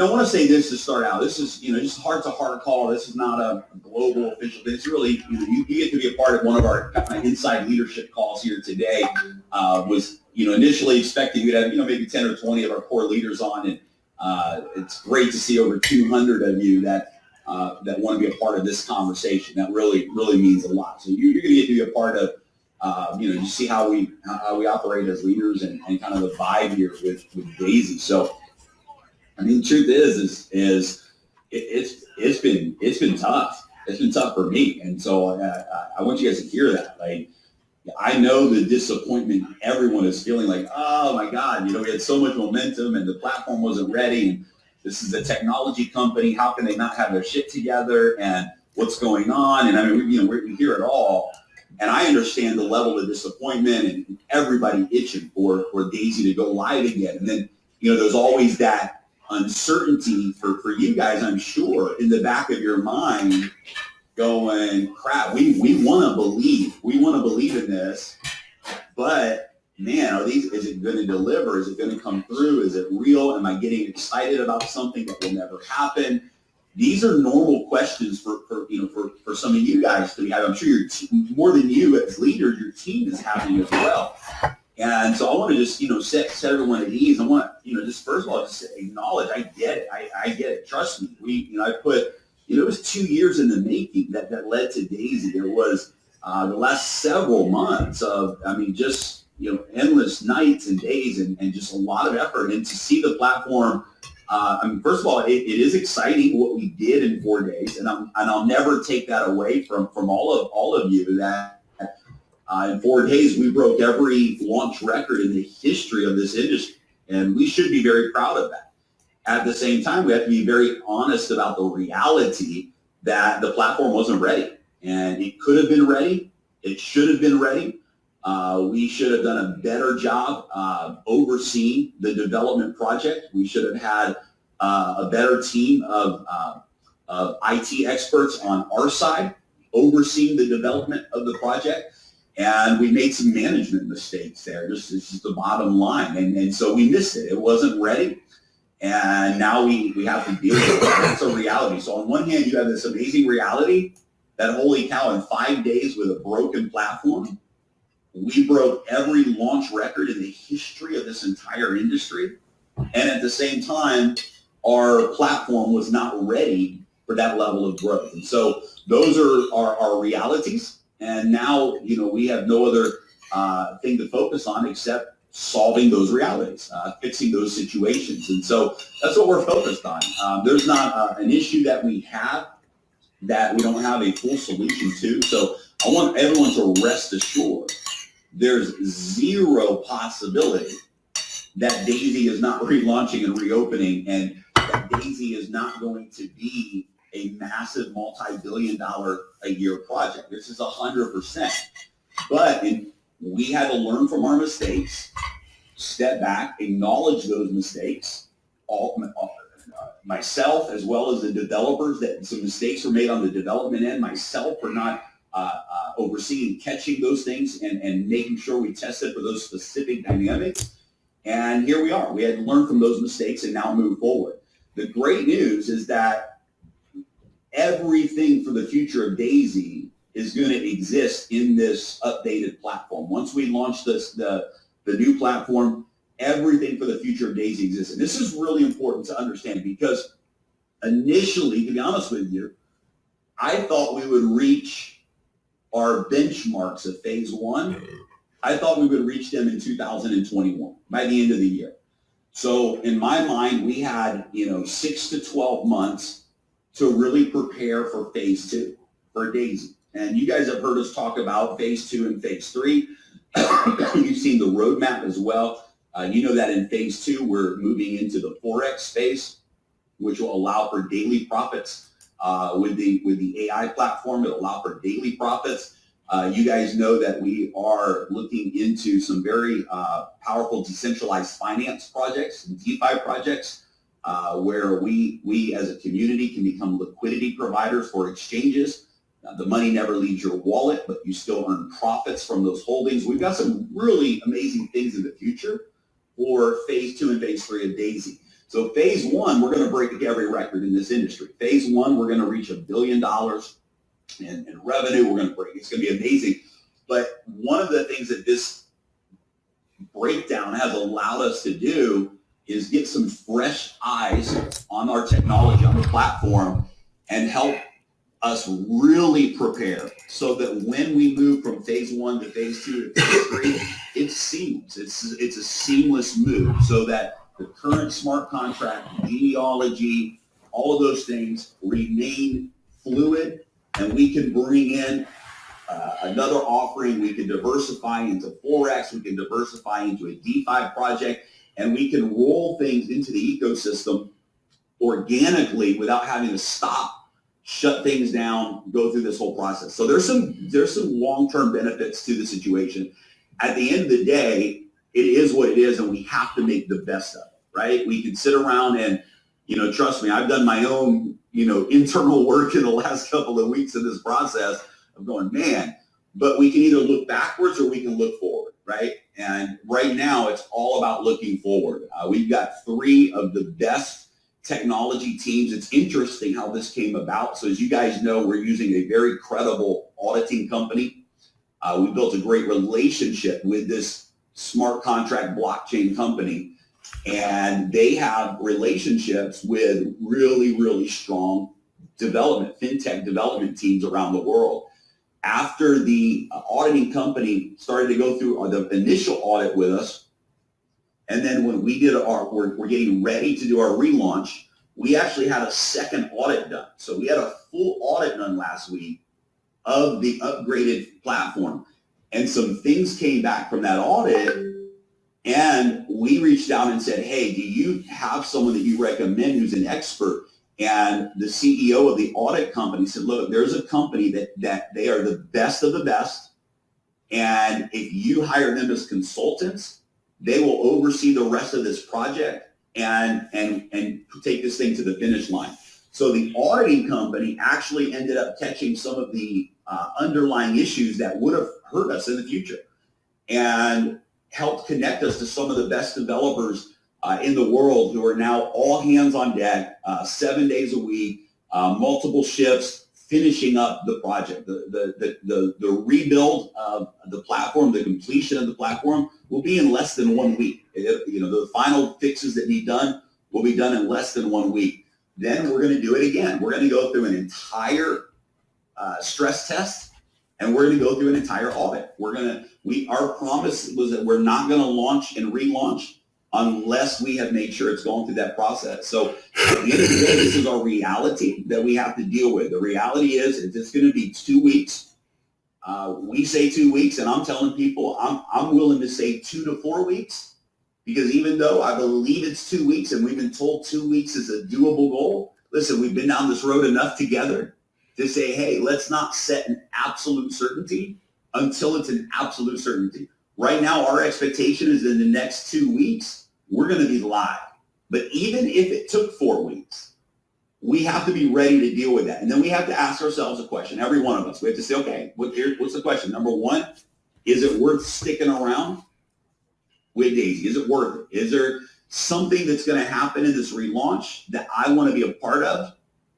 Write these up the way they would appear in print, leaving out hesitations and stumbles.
I want to say this to start out. This is, just heart-to-heart call. This is not a global official thing. It's really, you get to be a part of one of our inside leadership calls here today. Was, initially expecting we'd have, maybe 10 or 20 of our core leaders on, and it's great to see over 200 of you that want to be a part of this conversation. That really, really means a lot. So you're going to get to be a part of, you see how we operate as leaders and kind of the vibe here with D.AI.SY. So, I mean, the truth is it's been tough. It's been tough for me, and so I want you guys to hear that. Like, I know the disappointment everyone is feeling. Like, oh my God, we had so much momentum, and the platform wasn't ready. And this is a technology company. How can they not have their shit together? And what's going on? And I mean, we hear it all. And I understand the level of disappointment and everybody itching for D.AI.SY to go live again. And then, there's always that uncertainty for you guys, I'm sure, in the back of your mind going, crap, we want to believe in this, but man, is it going to deliver? Is it going to come through? Is it real? Am I getting excited about something that will never happen? These are normal questions for some of you guys to be having. I'm sure more than you as leaders, your team is having as well. And so I want to just, set everyone at ease. I want to, just first of all, just acknowledge, I get it. I get it. Trust me. I put, it was 2 years in the making that led to D.AI.SY. There was the last several months of, just, endless nights and days and just a lot of effort. And to see the platform, first of all, it is exciting what we did in 4 days. And I'll never take that away from all of you that, in 4 days, we broke every launch record in the history of this industry, and we should be very proud of that. At the same time, we have to be very honest about the reality that the platform wasn't ready, and it could have been ready. It should have been ready. We should have done a better job overseeing the development project. We should have had a better team of IT experts on our side overseeing the development of the project. And we made some management mistakes there. This is just the bottom line. And so we missed it. It wasn't ready. And now we have to deal with it. That's a reality. So on one hand, you have this amazing reality that, holy cow, in 5 days with a broken platform, we broke every launch record in the history of this entire industry. And at the same time, our platform was not ready for that level of growth. And so those are our realities. And now, we have no other thing to focus on except solving those realities, fixing those situations. And so that's what we're focused on. There's not an issue that we have that we don't have a full solution to. So I want everyone to rest assured there's zero possibility that D.AI.SY is not relaunching and reopening, and that D.AI.SY is not going to be a massive multi-billion-dollar-a-year project. This is 100%. But we had to learn from our mistakes, step back, acknowledge those mistakes. Myself, as well as the developers, that some mistakes were made on the development end. Myself for not overseeing catching those things and making sure we tested for those specific dynamics. And here we are. We had to learn from those mistakes and now move forward. The great news is that everything for the future of D.AI.SY is going to exist in this updated platform. Once we launch the new platform, everything for the future of D.AI.SY exists. And this is really important to understand because initially, to be honest with you, I thought we would reach our benchmarks of phase 1. I thought we would reach them in 2021, by the end of the year. So in my mind, we had 6 to 12 months to really prepare for phase 2 for D.AI.SY. And you guys have heard us talk about phase 2 and phase 3. You've seen the roadmap as well. You know that in phase 2, we're moving into the Forex space, which will allow for daily profits. With the AI platform, it'll allow for daily profits. You guys know that we are looking into some very powerful decentralized finance projects, DeFi projects, where we as a community can become liquidity providers for exchanges. The money never leaves your wallet, but you still earn profits from those holdings. We've got some really amazing things in the future for phase 2 and phase 3 of D.AI.SY. So phase one, we're going to break every record in this industry. Phase one, we're going to reach $1 billion in revenue. We're going to break. It's going to be amazing. But one of the things that this breakdown has allowed us to do is get some fresh eyes on our technology, on the platform, and help us really prepare so that when we move from phase one to phase two to phase three, it's seamless. It's a seamless move so that the current smart contract, genealogy, all of those things remain fluid, and we can bring in another offering. We can diversify into Forex. We can diversify into a DeFi project, and we can roll things into the ecosystem organically without having to stop, shut things down, go through this whole process. So there's some long-term benefits to the situation. At the end of the day, it is what it is, and we have to make the best of it, right? We can sit around and, trust me, I've done my own, internal work in the last couple of weeks of this process of going, man, but we can either look backwards or we can look forward, right? And right now, it's all about looking forward. We've got 3 of the best technology teams. It's interesting how this came about. So as you guys know, we're using a very credible auditing company. We built a great relationship with this smart contract blockchain company, and they have relationships with really, really strong fintech development teams around the world. After the auditing company started to go through the initial audit with us, and then when we did we're getting ready to do our relaunch, we actually had a second audit done. So we had a full audit done last week of the upgraded platform. And some things came back from that audit, and we reached out and said, hey, do you have someone that you recommend who's an expert? And the CEO of the audit company said, look, there's a company that they are the best of the best, and if you hire them as consultants, they will oversee the rest of this project and take this thing to the finish line. So the auditing company actually ended up catching some of the underlying issues that would have hurt us in the future, and helped connect us to some of the best developers in the world who are now all hands on deck, 7 days a week, multiple shifts, finishing up the project. The rebuild of the platform, the completion of the platform will be in less than 1 week. The final fixes that need done will be done in less than 1 week. Then we're going to do it again. We're going to go through an entire stress test, and we're going to go through an entire audit. Our promise was that we're not going to launch and relaunch unless we have made sure it's going through that process. So at the end of the day, this is our reality that we have to deal with. The reality is it's going to be 2 weeks. We say 2 weeks, and I'm telling people I'm willing to say 2 to 4 weeks, because even though I believe it's 2 weeks and we've been told 2 weeks is a doable goal, listen, we've been down this road enough together to say, hey, let's not set an absolute certainty until it's an absolute certainty. Right now, our expectation is in the next 2 weeks, we're going to be live. But even if it took 4 weeks, we have to be ready to deal with that. And then we have to ask ourselves a question, every one of us. We have to say, okay, what's the question? Number one, is it worth sticking around with D.AI.SY? Is it worth it? Is there something that's going to happen in this relaunch that I want to be a part of?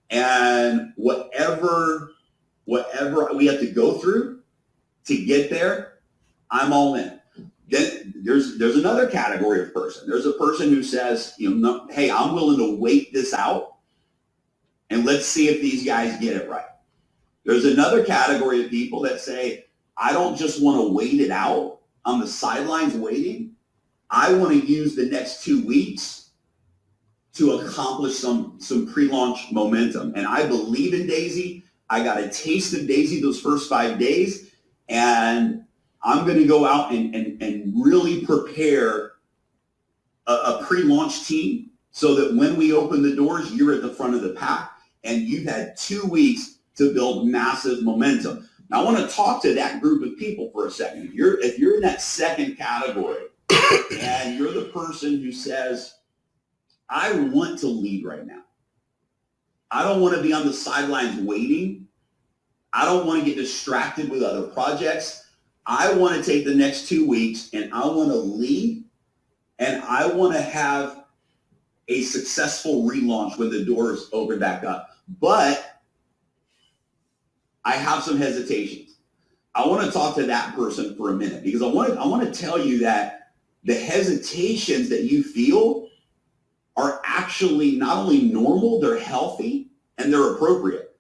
And whatever we have to go through to get there, I'm all in. Then there's another category of person. There's a person who says, hey, I'm willing to wait this out, and let's see if these guys get it right. There's another category of people that say, I don't just want to wait it out on the sidelines waiting. I want to use the next 2 weeks to accomplish some pre-launch momentum. And I believe in D.AI.SY. I got a taste of D.AI.SY those first 5 days, and I'm going to go out and really prepare a pre-launch team so that when we open the doors, you're at the front of the pack, and you've had 2 weeks to build massive momentum. Now, I want to talk to that group of people for a second. If you're in that second category and you're the person who says, I want to lead right now. I don't want to be on the sidelines waiting. I don't want to get distracted with other projects. I want to take the next 2 weeks and I want to lead, and I want to have a successful relaunch when the doors open back up. But I have some hesitations. I want to talk to that person for a minute because I want to tell you that the hesitations that you feel are actually not only normal, they're healthy and they're appropriate.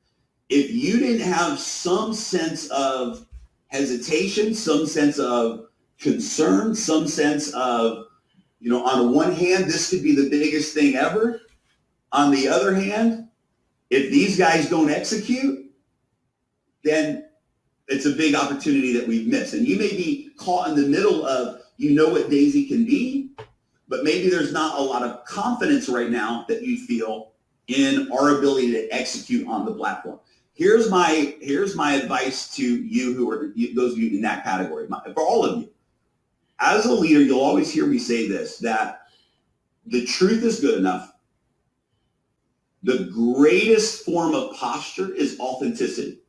If you didn't have some sense of hesitation, some sense of concern, some sense of, on one hand, this could be the biggest thing ever. On the other hand, if these guys don't execute, then it's a big opportunity that we've missed. And you may be caught in the middle of, what D.AI.SY can be, but maybe there's not a lot of confidence right now that you feel in our ability to execute on the platform. Here's my advice to you who are those of you in that category, for all of you. As a leader, you'll always hear me say this, that the truth is good enough. The greatest form of posture is authenticity.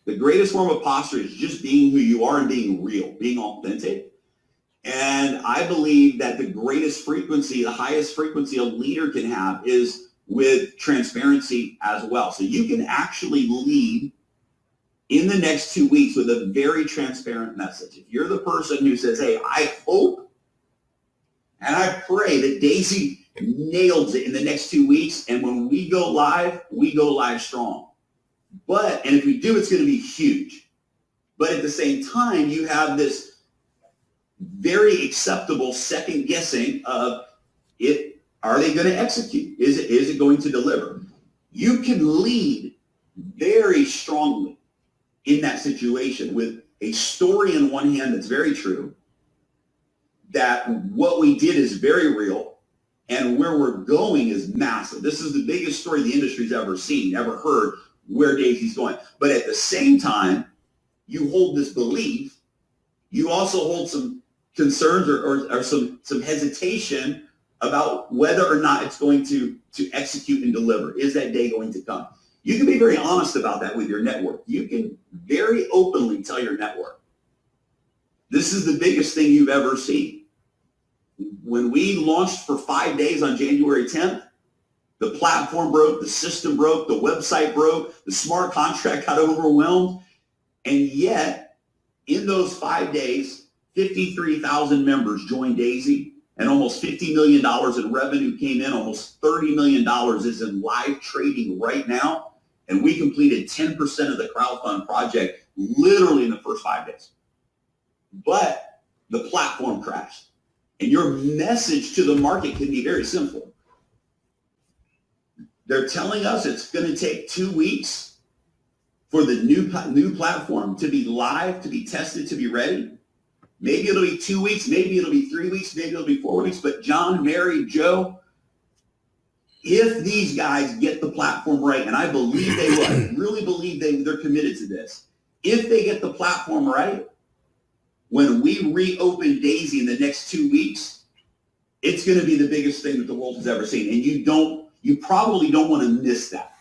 The greatest form of posture is just being who you are and being real, being authentic. And I believe that the greatest frequency, the highest frequency a leader can have is with transparency as well. So you can actually lead in the next 2 weeks with a very transparent message. If you're the person who says, hey, I hope and I pray that D.AI.SY nails it in the next 2 weeks, and when we go live strong. And if we do, it's going to be huge. But at the same time, you have this very acceptable second guessing of it. Are they going to execute? Is it going to deliver? You can lead very strongly in that situation with a story in one hand that's very true, that what we did is very real, and where we're going is massive. This is the biggest story the industry's ever seen, ever heard, where D.AI.SY's going. But at the same time, you hold this belief, you also hold some concerns or some hesitation about whether or not it's going to execute and deliver. Is that day going to come? You can be very honest about that with your network. You can very openly tell your network, this is the biggest thing you've ever seen. When we launched for 5 days on January 10th, the platform broke, the system broke, the website broke, the smart contract got overwhelmed. And yet, in those 5 days, 53,000 members joined D.AI.SY, and almost $50 million in revenue came in. Almost $30 million is in live trading right now. And we completed 10% of the crowdfund project literally in the first 5 days. But the platform crashed. And your message to the market can be very simple. They're telling us it's going to take 2 weeks for the new platform to be live, to be tested, to be ready. Maybe it'll be 2 weeks, maybe it'll be 3 weeks, maybe it'll be 4 weeks. But John, Mary, Joe, if these guys get the platform right, and I believe they will, I really believe they're committed to this. If they get the platform right, when we reopen D.AI.SY in the next 2 weeks, it's going to be the biggest thing that the world has ever seen. And you probably don't want to miss that.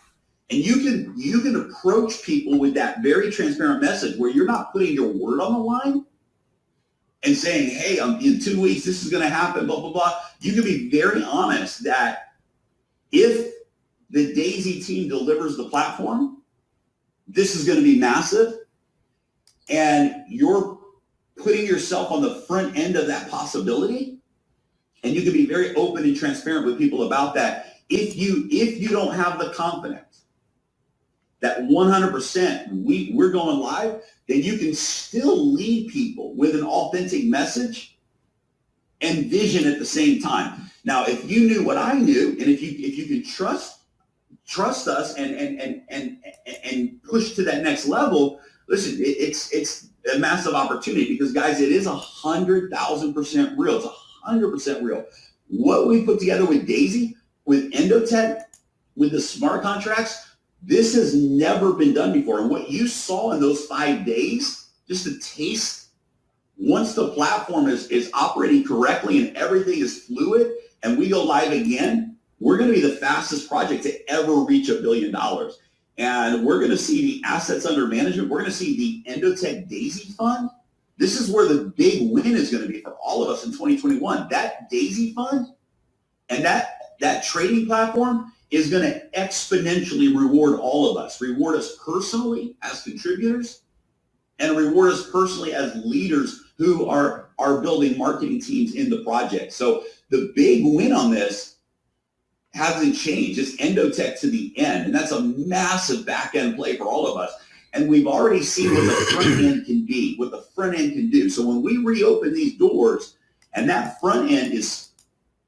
And you can approach people with that very transparent message where you're not putting your word on the line and saying, hey, in 2 weeks, this is going to happen, blah, blah, blah. You can be very honest that if the D.AI.SY team delivers the platform, this is going to be massive. And you're putting yourself on the front end of that possibility. And you can be very open and transparent with people about that. If you don't have the confidence that 100% we're going live, then you can still lead people with an authentic message and vision at the same time. Now, if you knew what I knew, and if you can trust us and push to that next level, listen, it's a massive opportunity because, guys, it is 100,000% real. It's 100% real. What we put together with D.AI.SY, with Endotech, with the smart contracts, this has never been done before. And what you saw in those 5 days, just a taste, once the platform is operating correctly and everything is fluid and we go live again, we're going to be the fastest project to ever reach $1 billion. And we're going to see the assets under management. We're going to see the Endotech D.AI.SY fund. This is where the big win is going to be for all of us in 2021. That D.AI.SY fund And that trading platform is going to exponentially reward all of us, reward us personally as contributors, and reward us personally as leaders who are building marketing teams in the project. So the big win on this hasn't changed. It's Endotech to the end. And that's a massive back end play for all of us. And we've already seen what the front end can be, what the front end can do. So when we reopen these doors and that front end is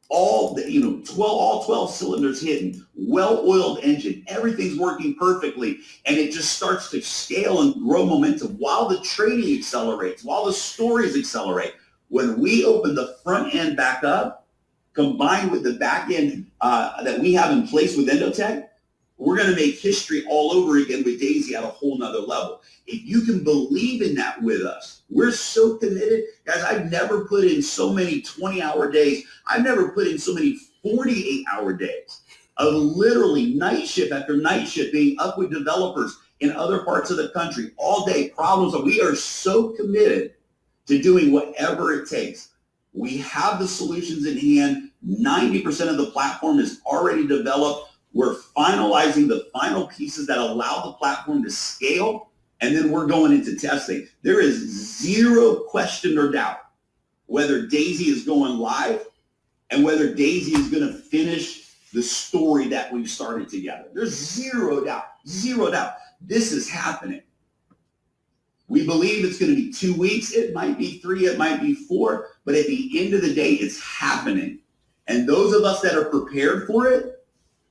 all 12 cylinders hitting, well-oiled engine, everything's working perfectly, and it just starts to scale and grow momentum while the trading accelerates, while the stories accelerate. When we open the front end back up, combined with the back end that we have in place with Endotech, we're going to make history all over again with D.AI.SY at a whole nother level. If you can believe in that with us, we're so committed. Guys, I've never put in so many 20-hour days. I've never put in so many 48-hour days of literally night shift after night shift, being up with developers in other parts of the country all day, problems. We are so committed to doing whatever it takes. We have the solutions in hand. 90% of the platform is already developed. We're finalizing the final pieces that allow the platform to scale, and then we're going into testing. There is zero question or doubt whether D.AI.SY is going live and whether D.AI.SY is going to finish the story that we've started together. There's zero doubt, zero doubt. This is happening. We believe it's going to be 2 weeks. It might be 3, it might be 4, but at the end of the day, it's happening. And those of us that are prepared for it,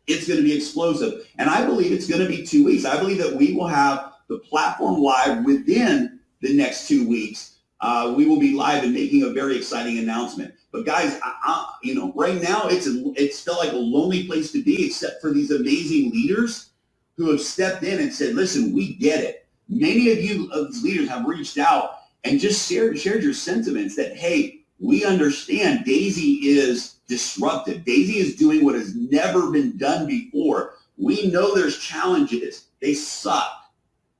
it's going to be explosive. And I believe it's going to be 2 weeks. I believe that we will have the platform live within the next 2 weeks. We will be live and making a very exciting announcement. But guys, right now it's felt like a lonely place to be, except for these amazing leaders who have stepped in and said, listen, we get it. Many of you as leaders have reached out and just shared your sentiments that, hey, we understand D.AI.SY is disruptive. D.AI.SY is doing what has never been done before. We know there's challenges. They suck.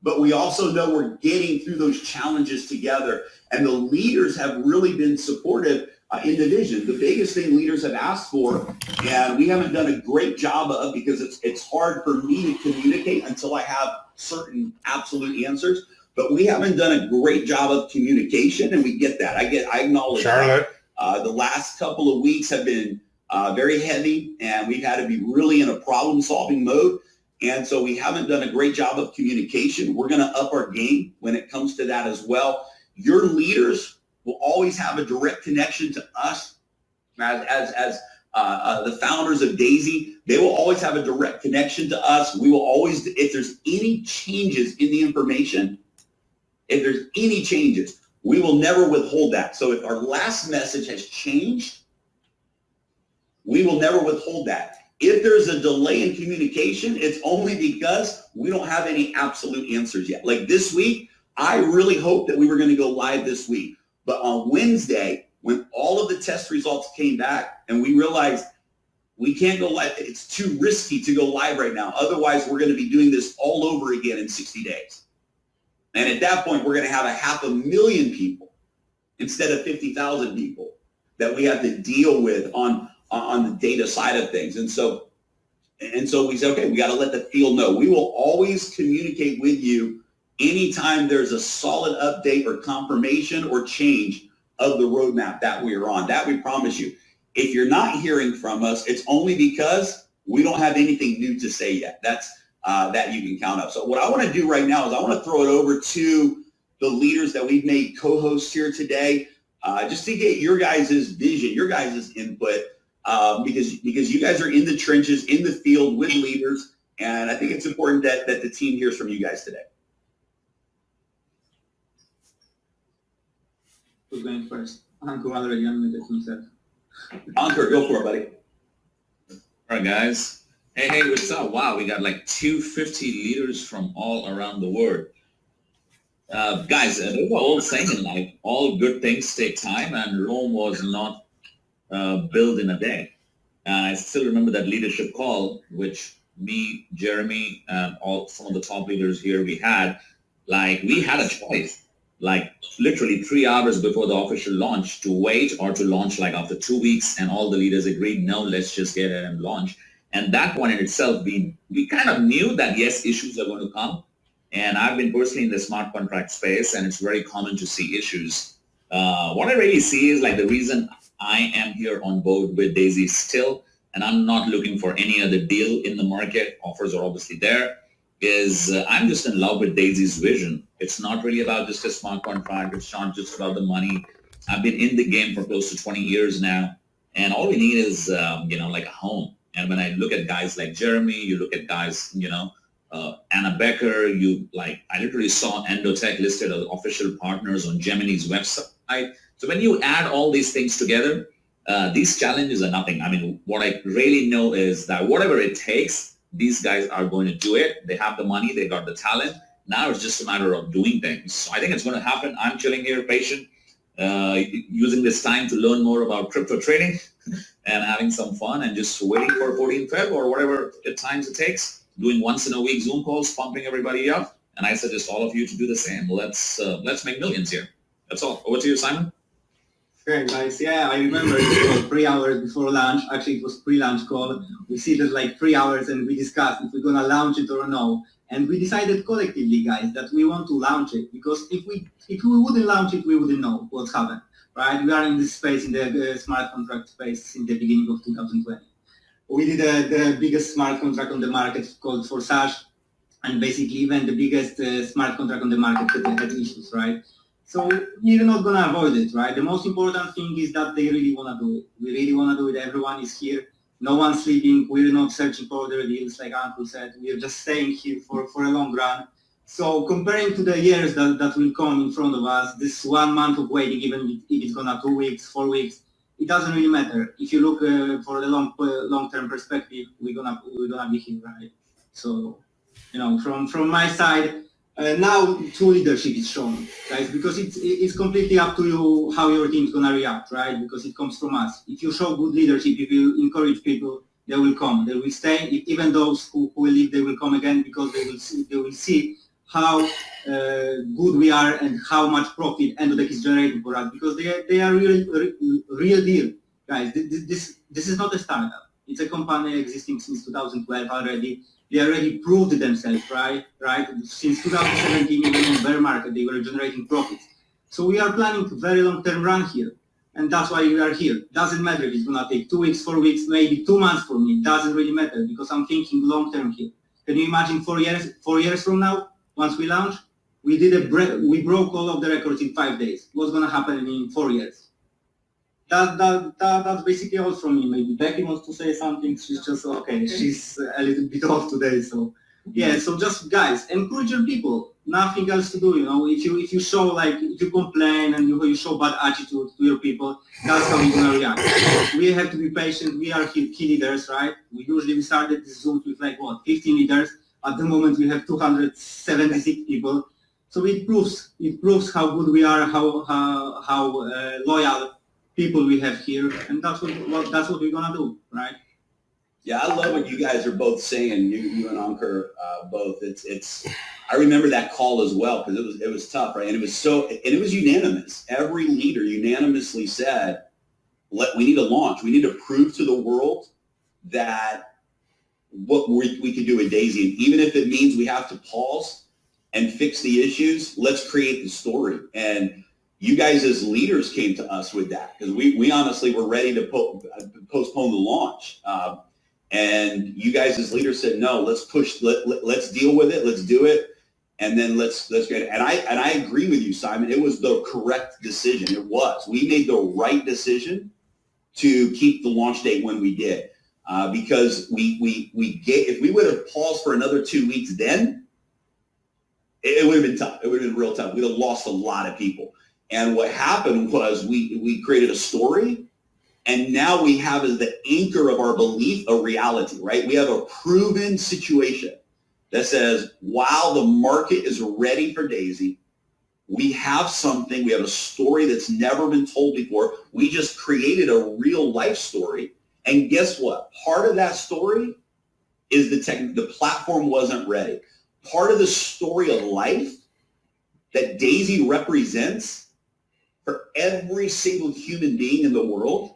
But we also know we're getting through those challenges together. And the leaders have really been supportive in the vision. The biggest thing leaders have asked for, and we haven't done a great job of, because it's hard for me to communicate until I have certain absolute answers, but we haven't done a great job of communication, and we get that. I acknowledge Charlotte. That. The last couple of weeks have been very heavy, and we've had to be really in a problem-solving mode. And so we haven't done a great job of communication. We're going to up our game when it comes to that as well. Your leaders will always have a direct connection to us as the founders of D.AI.SY. They will always have a direct connection to us. We will always, if there's any changes in the information, if there's any changes, we will never withhold that. So if our last message has changed, we will never withhold that. If there's a delay in communication, it's only because we don't have any absolute answers yet. Like this week, I really hoped that we were going to go live this week. But on Wednesday, when all of the test results came back and we realized we can't go live, it's too risky to go live right now. Otherwise, we're going to be doing this all over again in 60 days. And at that point, we're going to have 500,000 people instead of 50,000 people that we have to deal with on the data side of things. And so we said, okay, we got to let the field know. We will always communicate with you anytime there's a solid update or confirmation or change of the roadmap that we are on. That we promise you. If you're not hearing from us, it's only because we don't have anything new to say yet. That's that you can count up. So what I want to do right now is I want to throw it over to the leaders that we've made co-hosts here today, just to get your guys' vision, your guys' input, because you guys are in the trenches, in the field with leaders, and I think it's important that the team hears from you guys today. Who's going first? Ankur already unmuted himself. Ankur, go for it, buddy. All right, guys. Hey, what's up? Wow, we got like 250 leaders from all around the world. Guys, they were all saying in life, all good things take time, and Rome was not built in a day. I still remember that leadership call, which me, Jeremy, and some of the top leaders here, we had a choice. like literally 3 hours before the official launch to wait, or to launch like after 2 weeks, and all the leaders agreed, no, let's just get ahead and launch. And that point in itself, we kind of knew that yes, issues are going to come. And I've been personally in the smart contract space, and it's very common to see issues. What I really see is like the reason I am here on board with D.AI.SY still, and I'm not looking for any other deal in the market. Offers are obviously there. Is I'm just in love with D.AI.SY's vision. It's not really about just a smart contract. It's not just about the money. I've been in the game for close to 20 years now, and all we need is like a home. And when I look at guys like Jeremy, you look at guys, Anna Becker, I literally saw Endotech listed as official partners on Gemini's website. So when you add all these things together, these challenges are nothing. I mean, what I really know is that whatever it takes, these guys are going to do it. They have the money, they got the talent. Now it's just a matter of doing things. So I think it's going to happen. I'm chilling here, patient, using this time to learn more about crypto trading and having some fun, and just waiting for 14 Feb or whatever times it takes, doing once in a week Zoom calls, pumping everybody up. And I suggest all of you to do the same. Let's make millions here. That's all. Over to you, Simon. Okay, guys. Yeah, I remember it was 3 hours before launch. Actually, it was pre-launch call. We sit at like 3 hours and we discussed if we're gonna launch it or no. And we decided collectively, guys, that we want to launch it, because if we wouldn't launch it, we wouldn't know what's happened, right? We are in this space, in the smart contract space, in the beginning of 2020. We did the biggest smart contract on the market called Forsage, and basically even the biggest smart contract on the market had issues, right? So you're not going to avoid it, right? The most important thing is that they really want to do it. We really want to do it. Everyone is here. No one's sleeping. We're not searching for other deals, like Uncle said. We're just staying here for a long run. So comparing to the years that will come in front of us, this 1 month of waiting, even if it's going to 2 weeks, 4 weeks, it doesn't really matter. If you look for the long-term perspective, we're gonna be here, right? So, from my side, now true leadership is shown, guys, because it's completely up to you how your team's gonna react, right? Because it comes from us. If you show good leadership, if you encourage people, they will come, they will stay. Even those who will leave, they will come again, because they will see how good we are and how much profit Endotech is generating for us, because they are real deal, guys. This is not a startup. It's a company existing since 2012 already. They already proved themselves, right? Since 2017, even in bear market, they were generating profits. So we are planning a very long-term run here, and that's why we are here. Doesn't matter if it's gonna take 2 weeks, 4 weeks, maybe 2 months for me. It doesn't really matter, because I'm thinking long-term here. Can you imagine 4 years? 4 years from now, once we launch, we broke all of the records in 5 days. What's gonna happen in 4 years? That's basically all from me. Maybe Becky wants to say something. She's just okay. She's a little bit off today, so yeah. So just guys, encourage your people. Nothing else to do. If you show, like, if you complain and you show bad attitude to your people, that's how you're gonna react. We have to be patient. We are key leaders, right? We started this Zoom with 15 leaders. At the moment, we have 276 people. So it proves how good we are, how loyal people we have here, and that's what we're gonna do, right? Yeah, I love what you guys are both saying. You and Ankur both. It's. I remember that call as well, because it was tough, right? And it was unanimous. Every leader unanimously said, we need a launch. We need to prove to the world that what we can do with D.AI.SY, and even if it means we have to pause and fix the issues, let's create the story. And you guys as leaders came to us with that, because we honestly were ready to postpone the launch. And you guys as leaders said, no, let's push, let's deal with it, let's do it, and then let's get it. And I agree with you, Simon. It was the correct decision. It was. We made the right decision to keep the launch date when we did, because if we would have paused for another 2 weeks, then it would have been tough. It would have been real tough. We'd have lost a lot of people. And what happened was we created a story, and now we have as the anchor of our belief a reality, right? We have a proven situation that says, while the market is ready for D.AI.SY, we have something, we have a story that's never been told before. We just created a real life story. And guess what? Part of that story is the platform wasn't ready. Part of the story of life that Daisy represents for every single human being in the world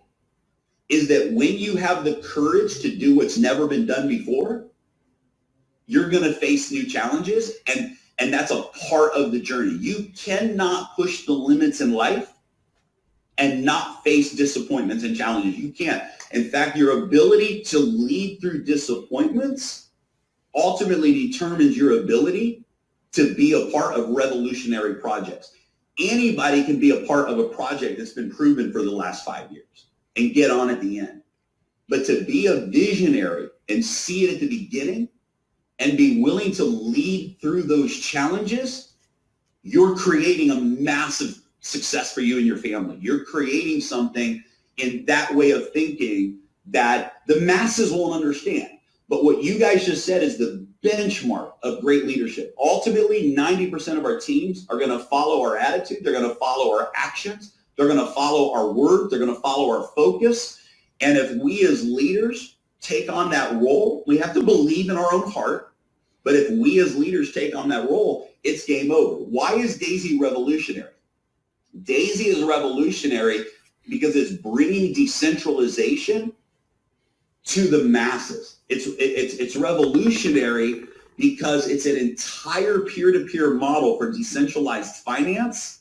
is that when you have the courage to do what's never been done before, you're going to face new challenges, and that's a part of the journey. You cannot push the limits in life and not face disappointments and challenges. You can't. In fact, your ability to lead through disappointments ultimately determines your ability to be a part of revolutionary projects. Anybody can be a part of a project that's been proven for the last 5 years and get on at the end. But to be a visionary and see it at the beginning and be willing to lead through those challenges, you're creating a massive success for you and your family. You're creating something in that way of thinking that the masses won't understand. But what you guys just said is the benchmark of great leadership. Ultimately, 90% of our teams are going to follow our attitude. They're going to follow our actions. They're going to follow our word. They're going to follow our focus. And if we as leaders take on that role, we have to believe in our own heart. But if we as leaders take on that role, it's game over. Why is Daisy revolutionary? Daisy is revolutionary because it's bringing decentralization to the masses. It's revolutionary because it's an entire peer-to-peer model for decentralized finance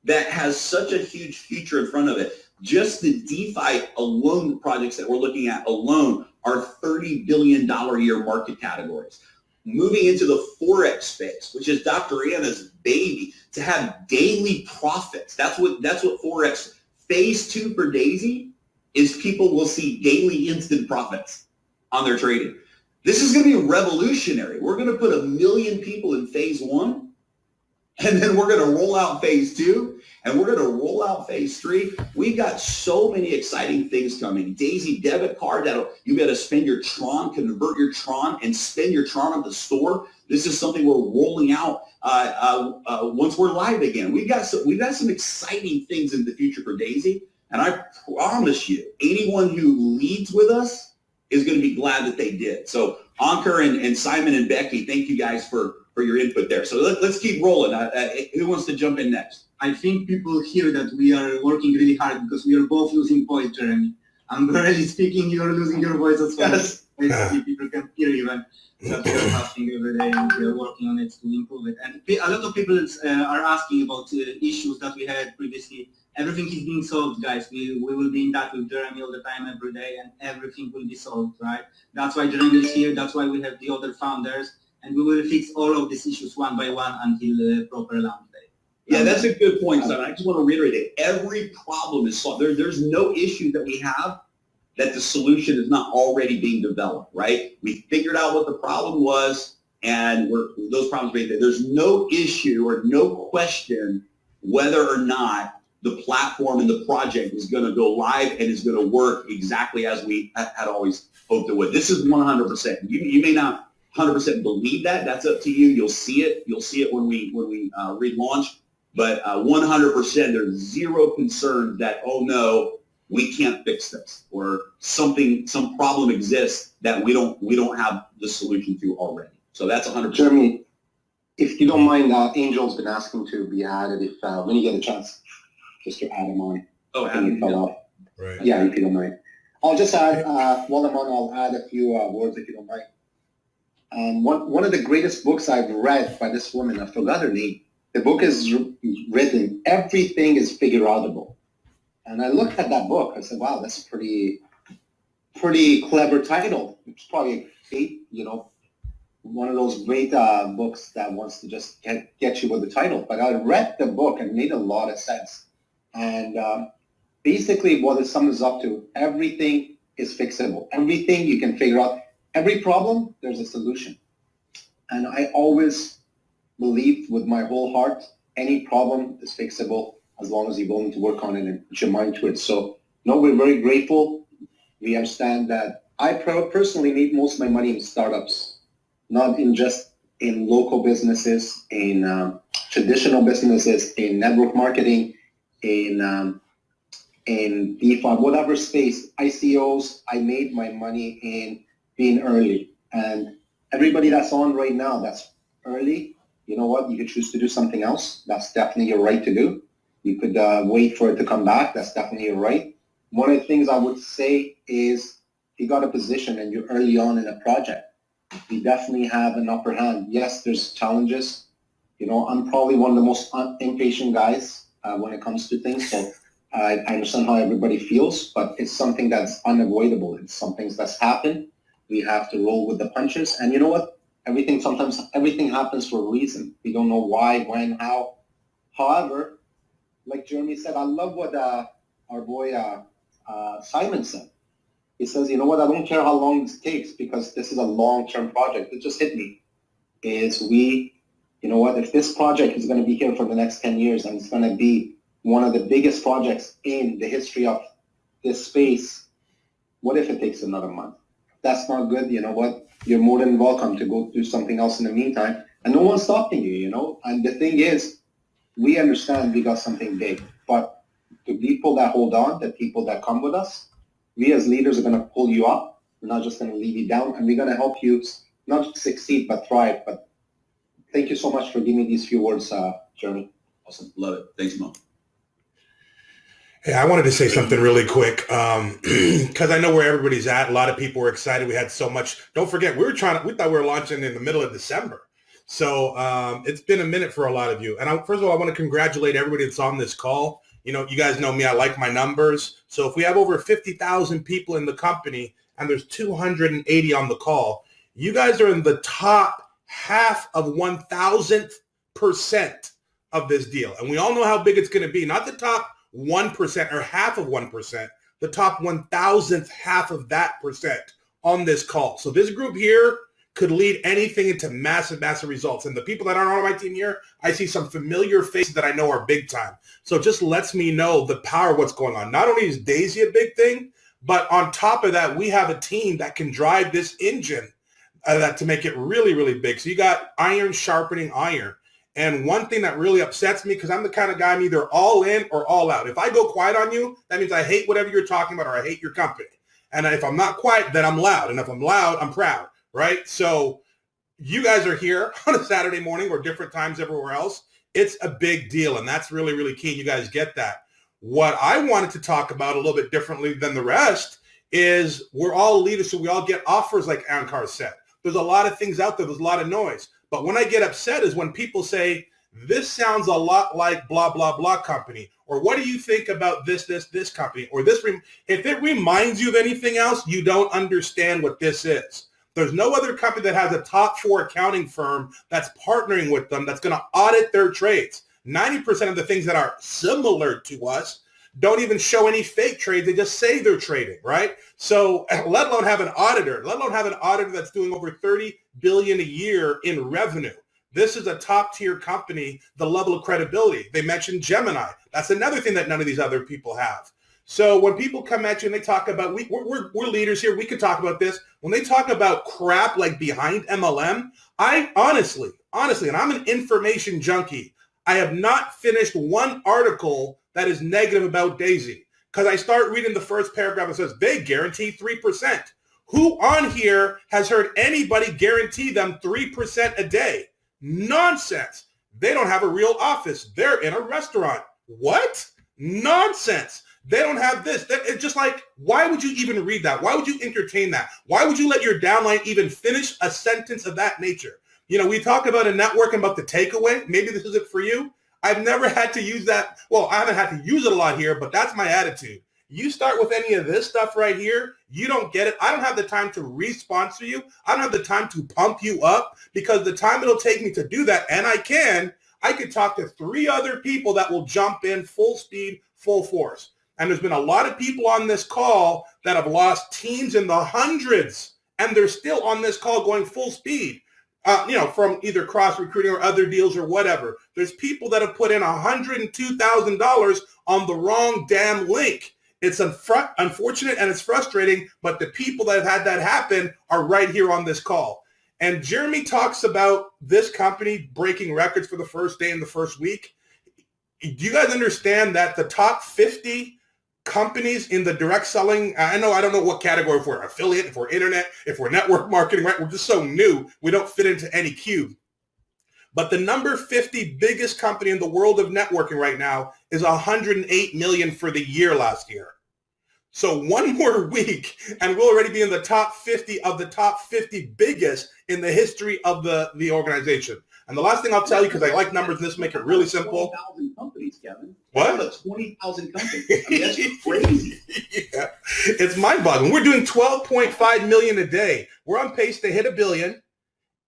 that has such a huge future in front of it. Just the DeFi alone projects that we're looking at alone are $30 billion a year market categories. Moving into the Forex space, which is Dr. Anna's baby, to have daily profits. That's what Forex phase 2 for Daisy is. People will see daily instant profits on their trading. This is going to be revolutionary. We're going to put 1 million people in phase 1, and then we're going to roll out phase 2, and we're going to roll out phase 3. We've got so many exciting things coming. Daisy debit card that'll, you got to spend your Tron, convert your Tron, and spend your Tron at the store. This is something we're rolling out once we're live again. We've got some exciting things in the future for Daisy, and I promise you, anyone who leads with us is going to be glad that they did. So Ankur and Simon and Becky, thank you guys for your input there. So let's keep rolling. Who wants to jump in next? I think people hear that we are working really hard because we are both losing voice, Jeremy. I'm barely speaking, you're losing your voice as well. Yes. Basically, people can hear you, and that we're fasting every day and we're working on it to improve it. And a lot of people are asking about issues that we had previously. Everything is being solved, guys. We will be in touch with Jeremy all the time, every day, and everything will be solved, right? That's why Jeremy is here. That's why we have the other founders, and we will fix all of these issues one by one until proper launch day. Yeah, that's a good point, Simon. I just want to reiterate it. Every problem is solved. There's no issue that we have that the solution is not already being developed, right? We figured out what the problem was, and those problems being there. There's no issue or no question whether or not the platform and the project is going to go live and is going to work exactly as we had always hoped it would. This is 100%. You may not 100% believe that. That's up to you. You'll see it. You'll see it when we relaunch. But 100%, there's zero concern that, oh no, we can't fix this, or some problem exists that we don't have the solution to already. So that's 100%. Jeremy, if you don't mind, Angel's been asking to be added. If when you get a chance, just to add him on. Oh, Adam, fell off. Right. Yeah, if you don't mind. I'll just add while I'm on. I'll add a few words if you don't mind. One of the greatest books I've read by this woman, I forgot her name. The book is written, Everything is Figureoutable. And I looked at that book, I said, wow, that's a pretty clever title. It's probably one of those great books that wants to just get you with the title. But I read the book and it made a lot of sense. And basically what it sums up to, everything is fixable. Everything you can figure out. Every problem, there's a solution. And I always believed with my whole heart, any problem is fixable as long as you're willing to work on it and put your mind to it. So, no, we're very grateful. We understand that I personally made most of my money in startups, not in just in local businesses, in traditional businesses, in network marketing, in DeFi, whatever space, ICOs. I made my money in being early. And everybody that's on right now that's early, you know what, you could choose to do something else. That's definitely your right to do. You could wait for it to come back. That's definitely your right. One of the things I would say is if you got a position and you're early on in a project, you definitely have an upper hand. Yes, there's challenges. You know, I'm probably one of the most impatient guys when it comes to things. So I understand how everybody feels, but it's something that's unavoidable. It's something that's happened. We have to roll with the punches. And you know what? Sometimes everything happens for a reason. We don't know why, when, how. However, like Jeremy said, I love what our boy Simon said. He says, you know what, I don't care how long this takes because this is a long-term project. It just hit me. You know what, if this project is going to be here for the next 10 years and it's going to be one of the biggest projects in the history of this space, what if it takes another month? That's not good. You know what, you're more than welcome to go do something else in the meantime. And no one's stopping you, you know. And the thing is, we understand we got something big, but the people that hold on, the people that come with us, we as leaders are going to pull you up. We're not just going to leave you down, and we're going to help you not just succeed, but thrive. But thank you so much for giving me these few words, Jeremy. Awesome. Love it. Thanks, Mo. Hey, I wanted to say something really quick because I know where everybody's at. A lot of people were excited. We had so much. Don't forget, we thought we were launching in the middle of December. So it's been a minute for a lot of you. And first of all, I want to congratulate everybody that's on this call. You know, you guys know me. I like my numbers. So if we have over 50,000 people in the company and there's 280 on the call, you guys are in the top half of 1,000% of this deal. And we all know how big it's going to be. Not the top 1% or half of 1%, the top 1,000th half of that percent on this call. So this group here could lead anything into massive, massive results. And the people that aren't on my team here, I see some familiar faces that I know are big time. So it just lets me know the power of what's going on. Not only is D.AI.SY a big thing, but on top of that, we have a team that can drive this engine that to make it really, really big. So you got iron sharpening iron. And one thing that really upsets me, because I'm the kind of guy I'm either all in or all out. If I go quiet on you, that means I hate whatever you're talking about or I hate your company. And if I'm not quiet, then I'm loud. And if I'm loud, I'm proud. Right? So you guys are here on a Saturday morning or different times everywhere else. It's a big deal. And that's really, really key. You guys get that. What I wanted to talk about a little bit differently than the rest is we're all leaders. So we all get offers like Ankar said. There's a lot of things out there. There's a lot of noise. But when I get upset is when people say, this sounds a lot like blah, blah, blah company. Or what do you think about this company? Or this, if it reminds you of anything else, you don't understand what this is. There's no other company that has a top 4 accounting firm that's partnering with them that's going to audit their trades. 90% of the things that are similar to us don't even show any fake trades. They just say they're trading, right? So let alone have an auditor, that's doing over $30 billion a year in revenue. This is a top tier company, the level of credibility. They mentioned Gemini. That's another thing that none of these other people have. So when people come at you and they talk about, we're leaders here, we could talk about this. When they talk about crap like behind MLM, I honestly, and I'm an information junkie, I have not finished one article that is negative about D.AI.SY because I start reading the first paragraph and says, they guarantee 3%. Who on here has heard anybody guarantee them 3% a day? Nonsense. They don't have a real office. They're in a restaurant. What? Nonsense. They don't have this. It's just like, why would you even read that? Why would you entertain that? Why would you let your downline even finish a sentence of that nature? You know, we talk about a network and about the takeaway. Maybe this isn't for you. I've never had to use that. Well, I haven't had to use it a lot here, but that's my attitude. You start with any of this stuff right here, you don't get it. I don't have the time to re-sponsor you. I don't have the time to pump you up because the time it'll take me to do that, and I could talk to 3 other people that will jump in full speed, full force. And there's been a lot of people on this call that have lost teams in the hundreds, and they're still on this call going full speed, from either cross recruiting or other deals or whatever. There's people that have put in $102,000 on the wrong damn link. It's unfortunate and it's frustrating, but the people that have had that happen are right here on this call. And Jeremy talks about this company breaking records for the first day in the first week. Do you guys understand that the top 50 companies in the direct selling, I don't know what category, if we're affiliate, if we're internet, if we're network marketing, right? We're just so new. We don't fit into any cube. But the number 50 biggest company in the world of networking right now is 108 million for the year last year. So one more week and we'll already be in the top 50 of the top 50 biggest in the history of the organization. And the last thing I'll tell you, because I like numbers and this make it really simple. 20,000 companies, Kevin. What? That's 20,000 companies. I mean, that's crazy. Yeah. It's mind-boggling. We're doing 12.5 million a day. We're on pace to hit $1 billion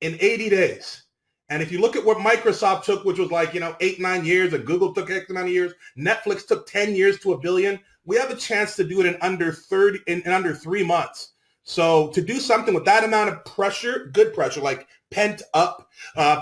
in 80 days. And if you look at what Microsoft took, which was like, 8-9 years, and Google took X amount of years, Netflix took 10 years to $1 billion, we have a chance to do it in under 3 months. So to do something with that amount of pressure, good pressure, like pent up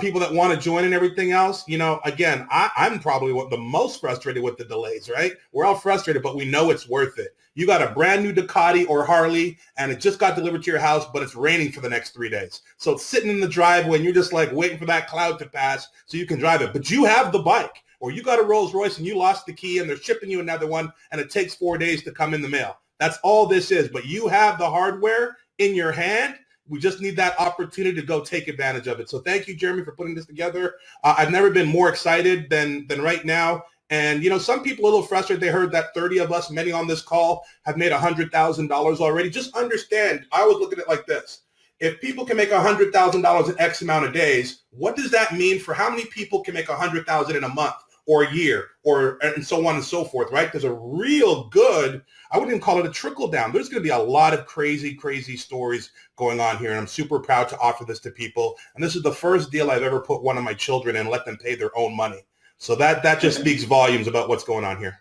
people that want to join and everything else, again, I'm probably the most frustrated with the delays, right? We're all frustrated, but we know it's worth it. You got a brand new Ducati or Harley and it just got delivered to your house, but it's raining for the next 3 days. So it's sitting in the driveway and you're just like waiting for that cloud to pass so you can drive it. But you have the bike, or you got a Rolls Royce and you lost the key and they're shipping you another one and it takes 4 days to come in the mail. That's all this is. But you have the hardware in your hand. We just need that opportunity to go take advantage of it. So thank you, Jeremy, for putting this together. I've never been more excited than right now. And, some people are a little frustrated. They heard that 30 of us, many on this call, have made $100,000 already. Just understand, I always look at it like this. If people can make $100,000 in X amount of days, what does that mean for how many people can make $100,000 in a month or a year and so on and so forth, right? There's a real good, I wouldn't even call it a trickle down. There's going to be a lot of crazy, crazy stories going on here. And I'm super proud to offer this to people. And this is the first deal I've ever put one of my children in and let them pay their own money. So that just speaks volumes about what's going on here.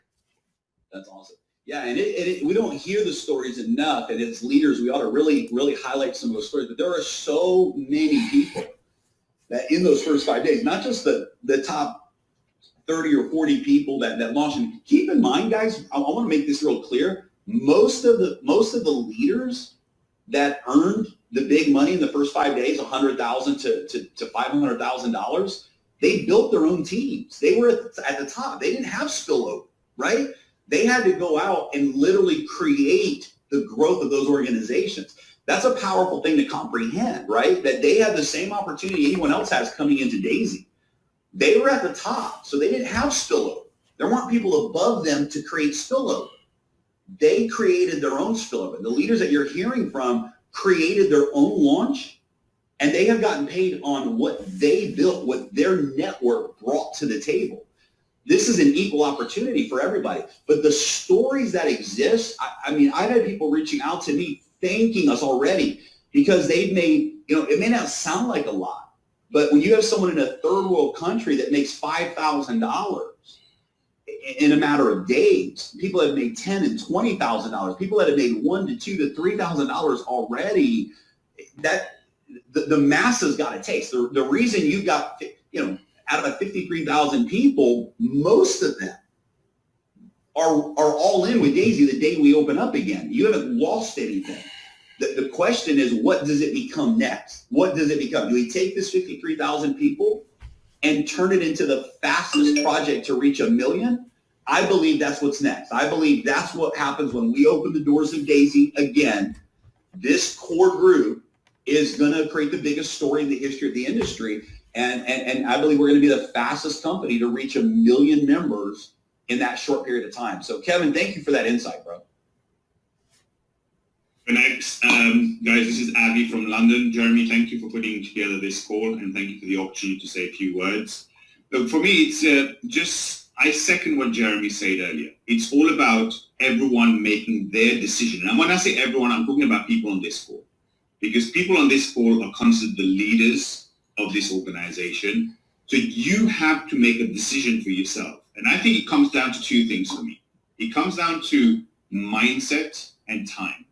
That's awesome. Yeah, and we don't hear the stories enough. And as leaders, we ought to really, really highlight some of those stories. But there are so many people that in those first 5 days, not just the top 30 or 40 people that launched. And keep in mind, guys, I want to make this real clear. Most of the leaders that earned the big money in the first 5 days, $100,000 to $500,000, they built their own teams. They were at the top. They didn't have spillover, right? They had to go out and literally create the growth of those organizations. That's a powerful thing to comprehend, right? That they had the same opportunity anyone else has coming into D.AI.SY. They were at the top, so they didn't have spillover. There weren't people above them to create spillover. They created their own spillover. The leaders that you're hearing from created their own launch, and they have gotten paid on what they built, what their network brought to the table. This is an equal opportunity for everybody. But the stories that exist, I mean, I've had people reaching out to me thanking us already because they've made, it may not sound like a lot, but when you have someone in a third world country that makes $5,000 in a matter of days, people have made $10,000 and $20,000, people that have made $1,000 to $2,000 to $3,000 already, that the masses got a taste. The reason you got, out of 53,000 people, most of them are all in with D.AI.SY the day we open up again. You haven't lost anything. The question is, what does it become next? What does it become? Do we take this 53,000 people and turn it into the fastest project to reach 1 million? I believe that's what's next. I believe that's what happens when we open the doors of D.AI.SY again. This core group is going to create the biggest story in the history of the industry. And I believe we're going to be the fastest company to reach 1 million members in that short period of time. So, Kevin, thank you for that insight, bro. Next, guys, this is Avi from London. Jeremy, thank you for putting together this call, and thank you for the opportunity to say a few words. Look, for me, it's I second what Jeremy said earlier. It's all about everyone making their decision. And when I say everyone, I'm talking about people on this call, because people on this call are considered the leaders of this organization. So you have to make a decision for yourself. And I think it comes down to two things for me. It comes down to mindset and time.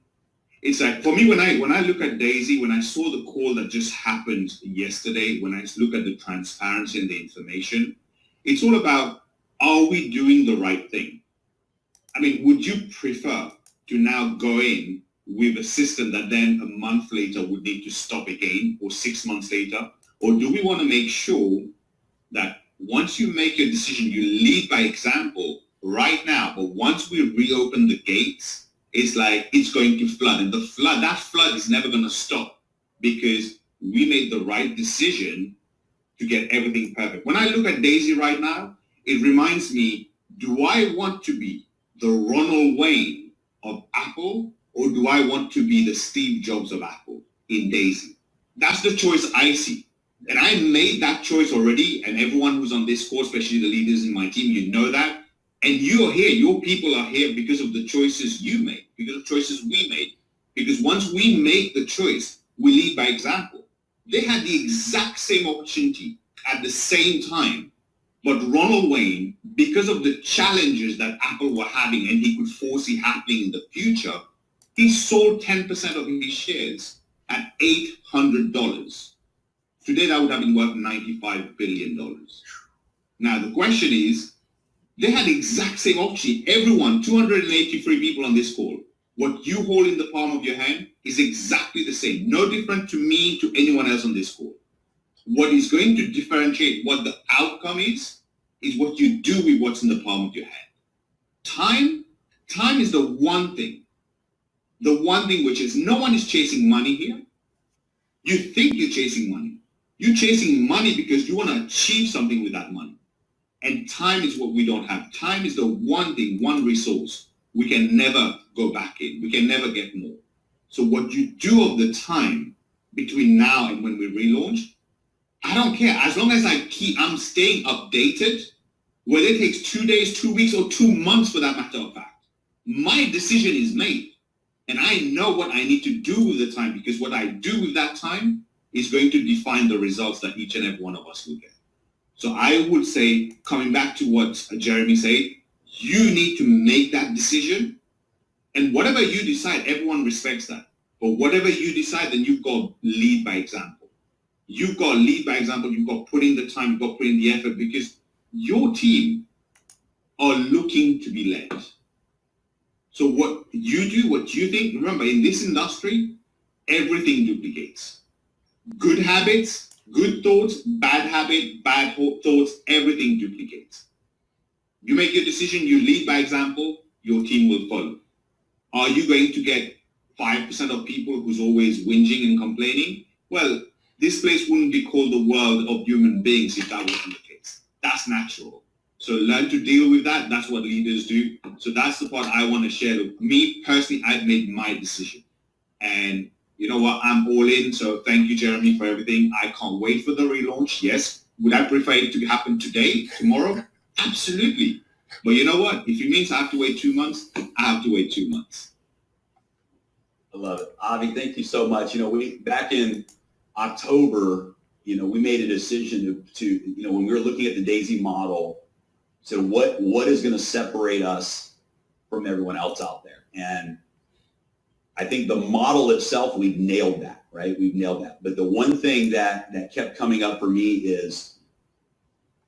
It's like, for me, when I look at D.AI.SY, when I saw the call that just happened yesterday, when I look at the transparency and the information, it's all about, are we doing the right thing? I mean, would you prefer to now go in with a system that then a month later would need to stop again, or 6 months later? Or do we want to make sure that once you make your decision, you lead by example right now, but once we reopen the gates, it's like it's going to flood, and that flood is never going to stop because we made the right decision to get everything perfect. When I look at Daisy right now, it reminds me, do I want to be the Ronald Wayne of Apple, or do I want to be the Steve Jobs of Apple in Daisy? That's the choice I see. And I made that choice already, and everyone who's on this call, especially the leaders in my team, you know that. And you are here, your people are here because of the choices you made, because of choices we made. Because once we make the choice, we lead by example. They had the exact same opportunity at the same time. But Ronald Wayne, because of the challenges that Apple were having and he could foresee happening in the future, he sold 10% of his shares at $800. Today, that would have been worth $95 billion. Now, the question is, they had the exact same opportunity. Everyone, 283 people on this call, what you hold in the palm of your hand is exactly the same. No different to me, to anyone else on this call. What is going to differentiate what the outcome is what you do with what's in the palm of your hand. Time is the one thing which is, no one is chasing money here. You think you're chasing money. You're chasing money because you want to achieve something with that money. And time is what we don't have. Time is the one thing, one resource we can never go back in. We can never get more. So what you do of the time between now and when we relaunch, I don't care. As long as I'm staying updated, whether it takes 2 days, 2 weeks, or 2 months for that matter of fact, my decision is made. And I know what I need to do with the time, because what I do with that time is going to define the results that each and every one of us will get. So I would say, coming back to what Jeremy said, you need to make that decision. And whatever you decide, everyone respects that. But whatever you decide, then you've got to lead by example. You've got to lead by example. You've got to put in the time. You've got to put in the effort, because your team are looking to be led. So what you do, what you think, remember, in this industry, everything duplicates. Good habits, good thoughts, bad habit, bad thoughts, everything duplicates. You make your decision, you lead by example, your team will follow. Are you going to get 5% of people who's always whinging and complaining? Well, this place wouldn't be called the world of human beings if that wasn't the case. That's natural. So learn to deal with that. That's what leaders do. So that's the part I want to share. Me personally, I've made my decision. And you know what? I'm all in. So thank you, Jeremy, for everything. I can't wait for the relaunch. Yes. Would I prefer it to happen today, tomorrow? Absolutely. But you know what? If it means I have to wait 2 months, I have to wait 2 months. I love it. Avi, thank you so much. We back in October, we made a decision to when we were looking at the DAISY model, so what is going to separate us from everyone else out there? And I think the model itself, we've nailed that, right? We've nailed that. But the one thing that kept coming up for me is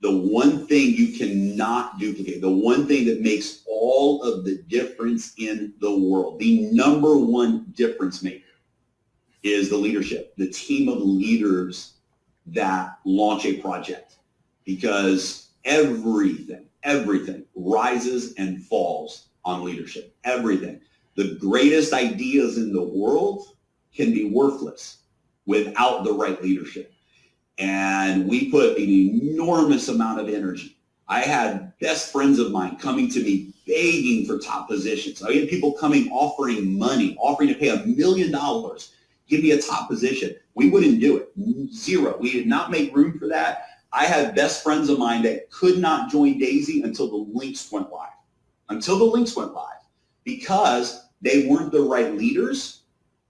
the one thing you cannot duplicate, the one thing that makes all of the difference in the world, the number one difference maker is the leadership, the team of leaders that launch a project. Because everything rises and falls on leadership, everything. The greatest ideas in the world can be worthless without the right leadership. And we put an enormous amount of energy. I had best friends of mine coming to me begging for top positions. I had people coming offering money, offering to pay $1 million, give me a top position. We wouldn't do it. Zero. We did not make room for that. I had best friends of mine that could not join DAISY until the links went live. Because they weren't the right leaders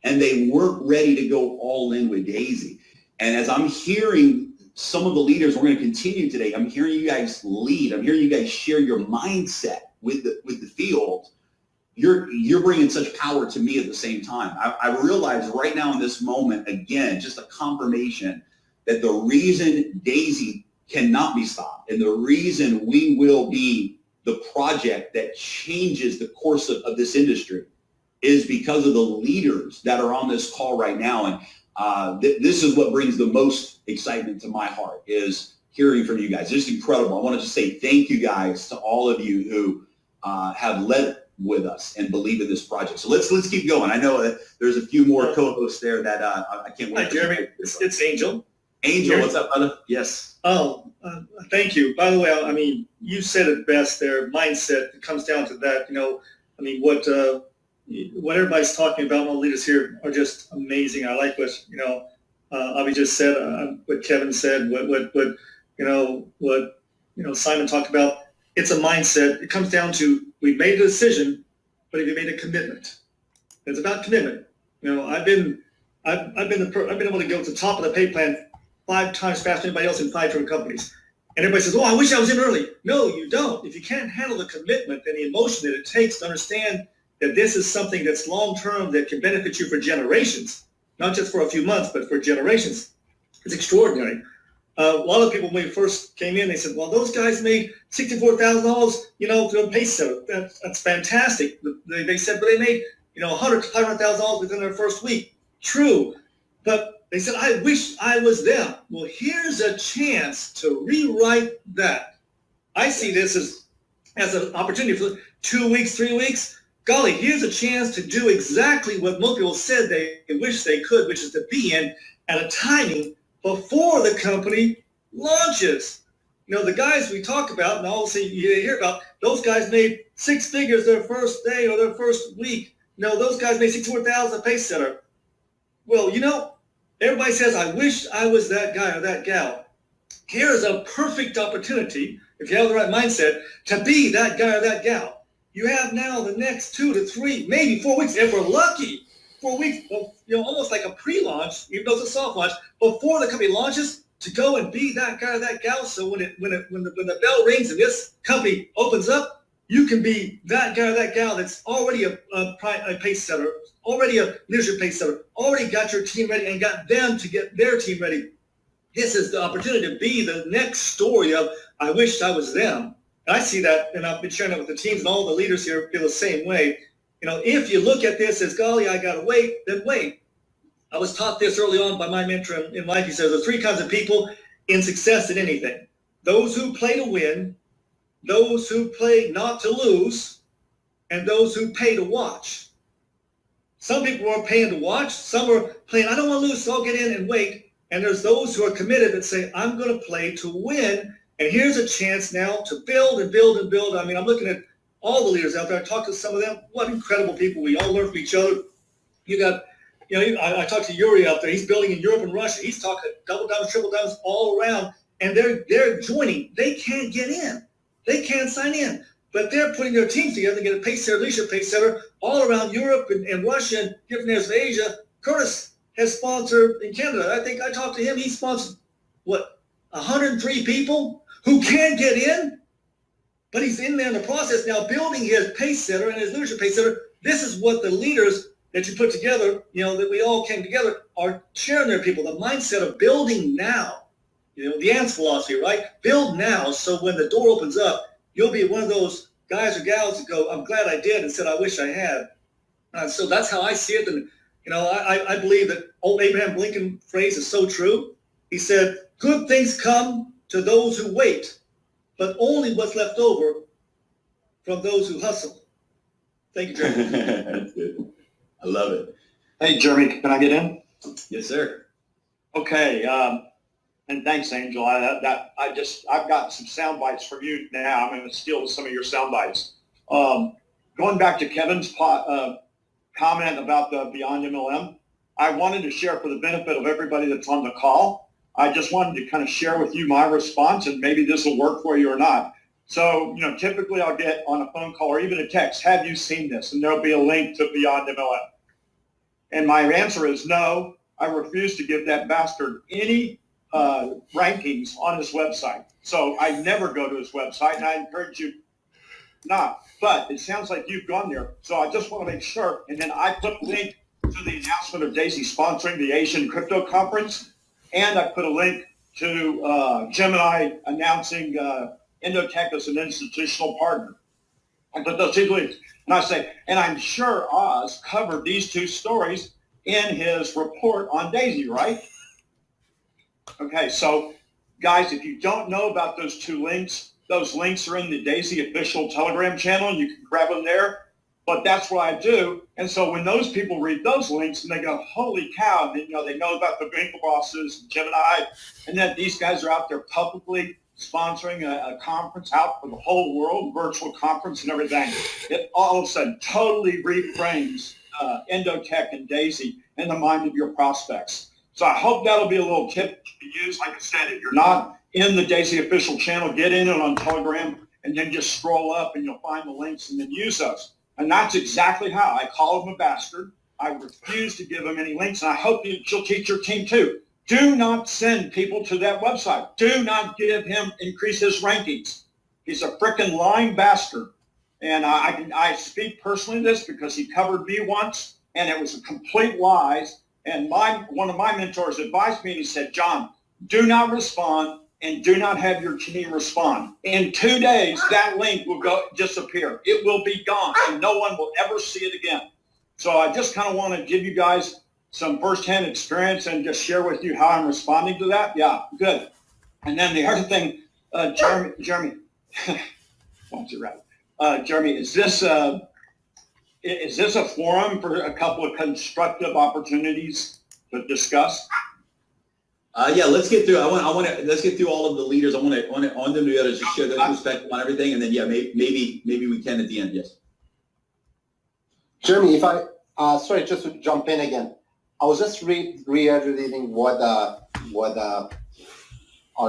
and they weren't ready to go all in with DAISY. And as I'm hearing some of the leaders, we're going to continue today, I'm hearing you guys lead. I'm hearing you guys share your mindset with the field. You're bringing such power to me at the same time. I realize right now in this moment, again, just a confirmation that the reason DAISY cannot be stopped and the reason we will be the project that changes the course of this industry is because of the leaders that are on this call right now. And this is what brings the most excitement to my heart, is hearing from you guys. It's incredible. I want to just say thank you guys to all of you who have led with us and believe in this project. So let's keep going. I know that there's a few more co-hosts there that I can't wait. Hi, Jeremy. It's Angel. Angel, what's up, brother? Yes. Oh, thank you. By the way, I mean, you said it best there. Mindset, it comes down to that. You know, I mean, what everybody's talking about, all the leaders here are just amazing. I like what, you know, Avi just said, what Kevin said, what Simon talked about. It's a mindset. It comes down to, we made a decision, but have you made a commitment? It's about commitment. You know, I've been able to go to the top of the pay plan 5 times faster than anybody else in 5 different companies. And everybody says, oh, I wish I was in early. No, you don't. If you can't handle the commitment and the emotion that it takes to understand that this is something that's long-term that can benefit you for generations, not just for a few months, but for generations, it's extraordinary. A lot of people, when we first came in, they said, well, those guys made $64,000, you know, through a pay setter. That's fantastic. They said, but they made, you know, $100,000 to $500,000 within their first week. True. But they said, I wish I was them. Well, here's a chance to rewrite that. I see this as an opportunity for 2 weeks, 3 weeks. Golly, here's a chance to do exactly what most people said they wish they could, which is to be in at a timing before the company launches. You know, the guys we talk about, and also you hear about, those guys made 6 figures their first day or their first week. You know, those guys made $64,000 a pay setter. Well, you know, everybody says, I wish I was that guy or that gal. Here's a perfect opportunity, if you have the right mindset, to be that guy or that gal. You have now the next 2 to 3, maybe 4 weeks, if we're lucky, 4 weeks, you know, almost like a pre-launch, even though it's a soft launch, before the company launches, to go and be that guy or that gal. So when the bell rings and this company opens up, you can be that guy or that gal that's already a pace setter, already a leadership pace setter, already got your team ready and got them to get their team ready. This is the opportunity to be the next story of, I wish I was them. And I see that, and I've been sharing that with the teams, and all the leaders here feel the same way. You know, if you look at this as, golly, I got to wait, then wait. I was taught this early on by my mentor in life. He says there's 3 kinds of people in success in anything. Those who play to win, those who play not to lose, and those who pay to watch. Some people are paying to watch. Some are playing, I don't want to lose, so I'll get in and wait. And there's those who are committed that say, I'm going to play to win. And here's a chance now to build and build and build. I mean, I'm looking at all the leaders out there. I talked to some of them. What incredible people. We all learn from each other. You got, you know, I talked to Yuri out there. He's building in Europe and Russia. He's talking double downs, triple downs all around. And they're joining. They can't get in. They can't sign in. But they're putting their teams together to get a pace setter, leadership pace setter all around Europe and Russia and different areas of Asia. Curtis has sponsored in Canada. I think I talked to him. He sponsored, 103 people who can't get in? But he's in there in the process now building his pace setter and his leadership pace setter. This is what the leaders that you put together, you know, that we all came together, are sharing their people. The mindset of building now, you know, the ants philosophy, right? Build now so when the door opens up, you'll be one of those guys or gals that go, I'm glad I did, and said, I wish I had. So that's how I see it. And, you know, I believe that old Abraham Lincoln phrase is so true. He said, good things come to those who wait, but only what's left over from those who hustle. Thank you, Jeremy. That's good. I love it. Hey, Jeremy, can I get in? Yes, sir. Okay, and thanks, Angel. I've got some sound bites from you now. I'm going to steal some of your sound bites. Going back to Kevin's comment about the Beyond MLM, I wanted to share for the benefit of everybody that's on the call. I just wanted to kind of share with you my response, and maybe this will work for you or not. So, you know, typically I'll get on a phone call or even a text, have you seen this? And there'll be a link to Beyond MLM. And my answer is no, I refuse to give that bastard any rankings on his website. So I never go to his website, and I encourage you not. But it sounds like you've gone there. So I just want to make sure. And then I put a link to the announcement of D.AI.SY sponsoring the Asian Crypto Conference. And I put a link to Gemini announcing Indotech as an institutional partner. I put those 2 links. And I say, and I'm sure Oz covered these 2 stories in his report on DAISY, right? Okay, so guys, if you don't know about those 2 links, those links are in the DAISY official Telegram channel. You can grab them there. but that's what I do. And so when those people read those links and they go, holy cow, and then, they know about the Winklevosses and Gemini, and then these guys are out there publicly sponsoring a conference out for the whole world, virtual conference and everything. It all of a sudden totally reframes Endotech and D.AI.SY in the mind of your prospects. So I hope that'll be a little tip to use. Like I said, if you're not in the D.AI.SY official channel, get in it on Telegram and then just scroll up and you'll find the links and then use those. And that's exactly how I call him a bastard. I refuse to give him any links, and I hope you'll teach your team too. Do not send people to that website. Do not increase his rankings. He's a frickin' lying bastard. And I speak personally this because he covered me once, and it was a complete lies. And one of my mentors advised me, and he said, John, do not respond and do not have your team respond. In 2 days, that link will disappear. It will be gone, and no one will ever see it again. So I just kind of want to give you guys some firsthand experience and just share with you how I'm responding to that. Yeah, good. And then the other thing, Jeremy, what's it right? Jeremy, is this a forum for a couple of constructive opportunities to discuss? Yeah, let's get through. Let's get through all of the leaders. I want them to be able to just share their perspective on everything, and then maybe we can at the end. Yes. Jeremy, if I sorry, just to jump in again, I was just reiterating what our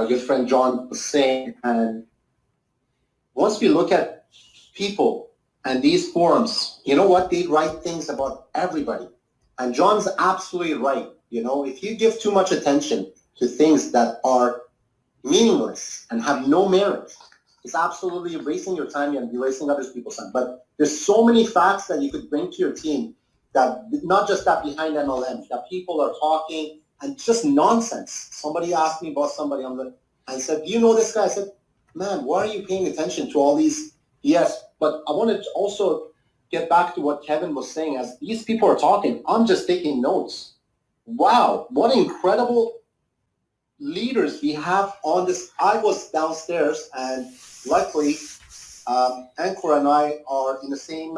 good friend John was saying, and once we look at people and these forums, you know what? They write things about everybody, and John's absolutely right. If you give too much attention to things that are meaningless and have no merit, it's absolutely wasting your time and wasting other people's time. But there's so many facts that you could bring to your team, that not just that behind MLMs, that people are talking and just nonsense. Somebody asked me about somebody and said, do you know this guy? I said, man, why are you paying attention to all these? Yes, but I wanted to also get back to what Kevin was saying. As these people are talking, I'm just taking notes. Wow, what incredible leaders we have on this. I was downstairs, and luckily, Ankur and I are in the same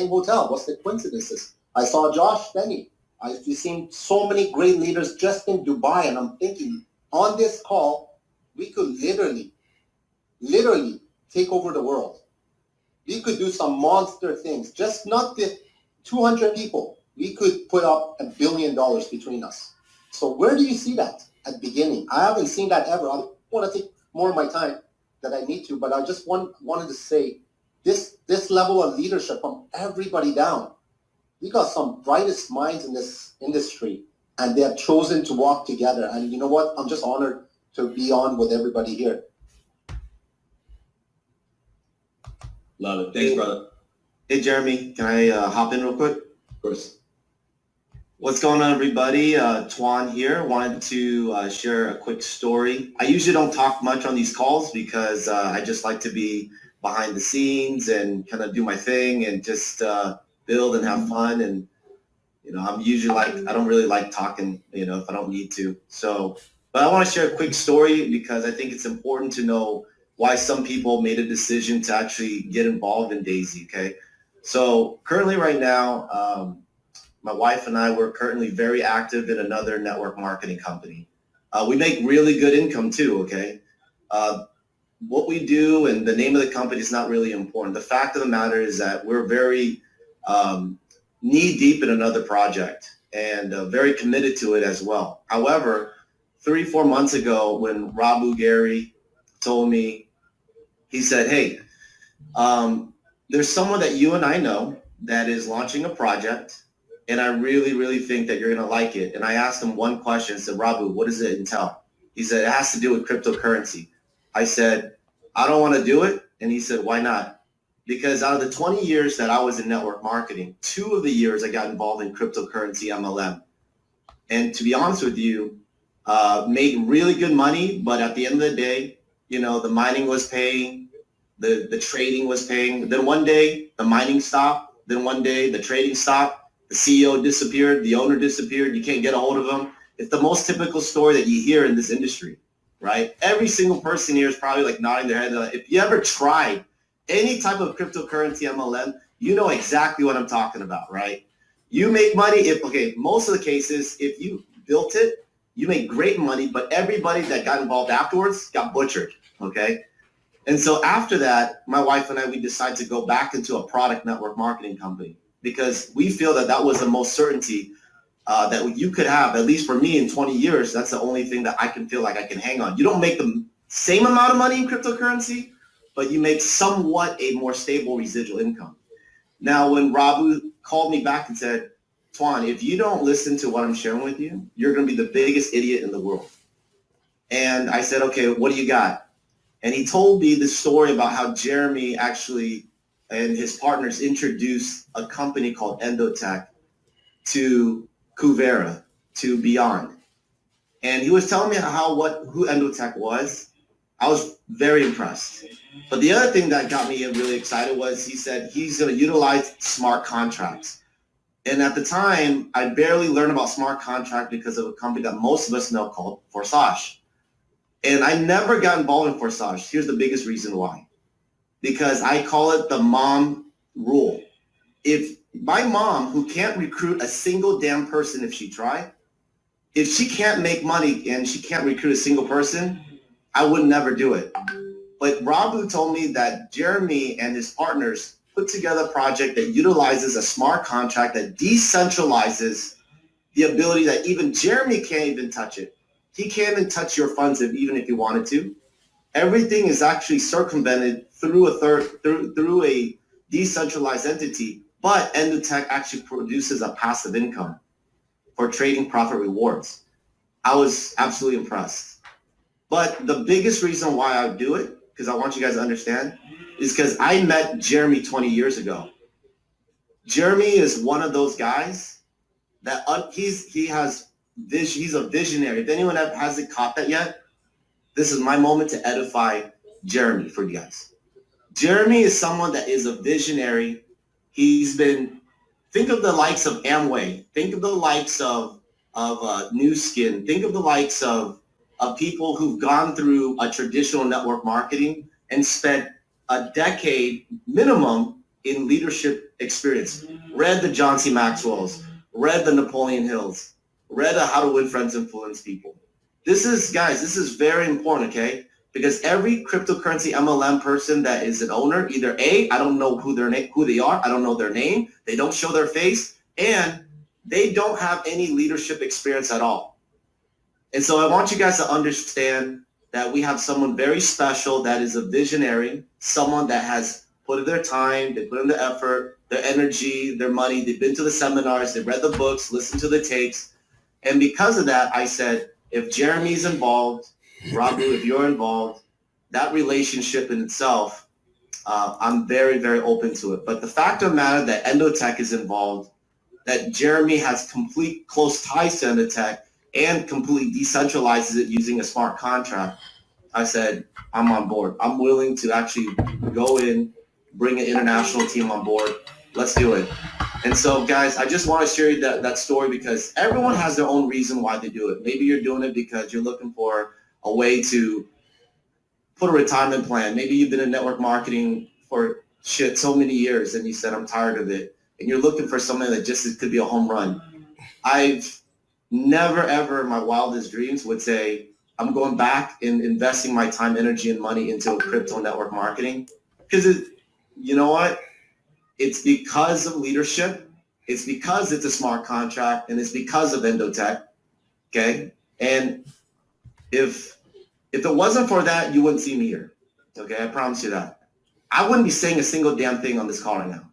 hotel. What's the coincidences? I saw Josh Denny. I've seen so many great leaders just in Dubai, and I'm thinking on this call, we could literally take over the world. We could do some monster things, just not the 200 people. We could put up $1 billion between us. So where do you see that at the beginning? I haven't seen that ever. I want to take more of my time that I need to, but I just wanted to say this level of leadership from everybody down. We got some brightest minds in this industry, and they have chosen to walk together. And you know what? I'm just honored to be on with everybody here. Love it. Thanks, brother. Hey, Jeremy, can I hop in real quick? Of course. What's going on, everybody? Tuan here. Wanted to share a quick story. I usually don't talk much on these calls because I just like to be behind the scenes and kind of do my thing and just build and have fun. And, I'm usually I don't really like talking, if I don't need to. So, but I want to share a quick story because I think it's important to know why some people made a decision to actually get involved in D.AI.SY, okay? So currently right now, my wife and I were currently very active in another network marketing company. We make really good income too, okay? What we do and the name of the company is not really important. The fact of the matter is that we're very knee deep in another project and very committed to it as well. However, 3-4 months ago when Rabu Gary told me, he said, hey, there's someone that you and I know that is launching a project, and I really, really think that you're going to like it. And I asked him one question. I said, Rabu, what does it entail? He said, it has to do with cryptocurrency. I said, I don't want to do it. And he said, why not? Because out of the 20 years that I was in network marketing, 2 of the years I got involved in cryptocurrency MLM. And to be honest with you, made really good money. But at the end of the day, the mining was paying, the trading was paying. Then one day the mining stopped. Then one day the trading stopped. The CEO disappeared. The owner disappeared. You can't get a hold of them. It's the most typical story that you hear in this industry, right? Every single person here is probably like nodding their head. If you ever tried any type of cryptocurrency MLM, You know exactly what I'm talking about, right? You make money most of the cases, if you built it, you make great money, but everybody that got involved afterwards got butchered, okay? And so after that, my wife and I, we decided to go back into a product network marketing company because we feel that that was the most certainty that you could have, at least for me in 20 years. That's the only thing that I can feel like I can hang on. You don't make the same amount of money in cryptocurrency, but you make somewhat a more stable residual income. Now, when Rabu called me back and said, Twan, if you don't listen to what I'm sharing with you, you're going to be the biggest idiot in the world. And I said, okay, what do you got? And he told me the story about how Jeremy actually and his partners introduced a company called Endotech to Kuvera, to Beyond. And he was telling me who Endotech was. I was very impressed. But the other thing that got me really excited was he said he's going to utilize smart contracts. And at the time, I barely learned about smart contract because of a company that most of us know called Forsage. And I never got involved in Forsage. Here's the biggest reason why. Because I call it the mom rule. If my mom, who can't recruit a single damn person if she tried, if she can't make money and she can't recruit a single person, I would never do it. But Rabu told me that Jeremy and his partners put together a project that utilizes a smart contract that decentralizes the ability that even Jeremy can't even touch it. He can't even touch your funds even if he wanted to. Everything is actually circumvented through a decentralized entity, but Endotech actually produces a passive income for trading profit rewards. I was absolutely impressed. But the biggest reason why I do it, because I want you guys to understand, is because I met Jeremy 20 years ago. Jeremy is one of those guys that he's a visionary. If anyone hasn't caught that yet, this is my moment to edify Jeremy for you guys. Jeremy is someone that is a visionary. Think of the likes of Amway. Think of the likes of New Skin. Think of the likes of people who've gone through a traditional network marketing and spent a decade minimum in leadership experience. Read the John C. Maxwell's, read the Napoleon Hills, read How to Win Friends, Influence People. This is very important, okay? Because every cryptocurrency MLM person that is an owner, either A, I don't know who they are, I don't know their name, they don't show their face, and they don't have any leadership experience at all. And so I want you guys to understand that we have someone very special that is a visionary, someone that has put in their time, they put in the effort, their energy, their money, they've been to the seminars, they've read the books, listened to the tapes. And because of that, I said, if Jeremy's involved, Rabu, if you're involved, that relationship in itself, I'm very, very open to it. But the fact of the matter that Endotech is involved, that Jeremy has complete close ties to Endotech and completely decentralizes it using a smart contract, I said, I'm on board. I'm willing to actually go in, bring an international team on board. Let's do it. And so, guys, I just want to share that story because everyone has their own reason why they do it. Maybe you're doing it because you're looking for a way to put a retirement plan. Maybe you've been in network marketing for so many years and you said, I'm tired of it. And you're looking for something that just could be a home run. I've never, ever in my wildest dreams would say, I'm going back and investing my time, energy, and money into crypto network marketing. Because you know what? It's because of leadership. It's because it's a smart contract, and it's because of Endotech. Okay? And if it wasn't for that, you wouldn't see me here. Okay? I promise you that. I wouldn't be saying a single damn thing on this call right now.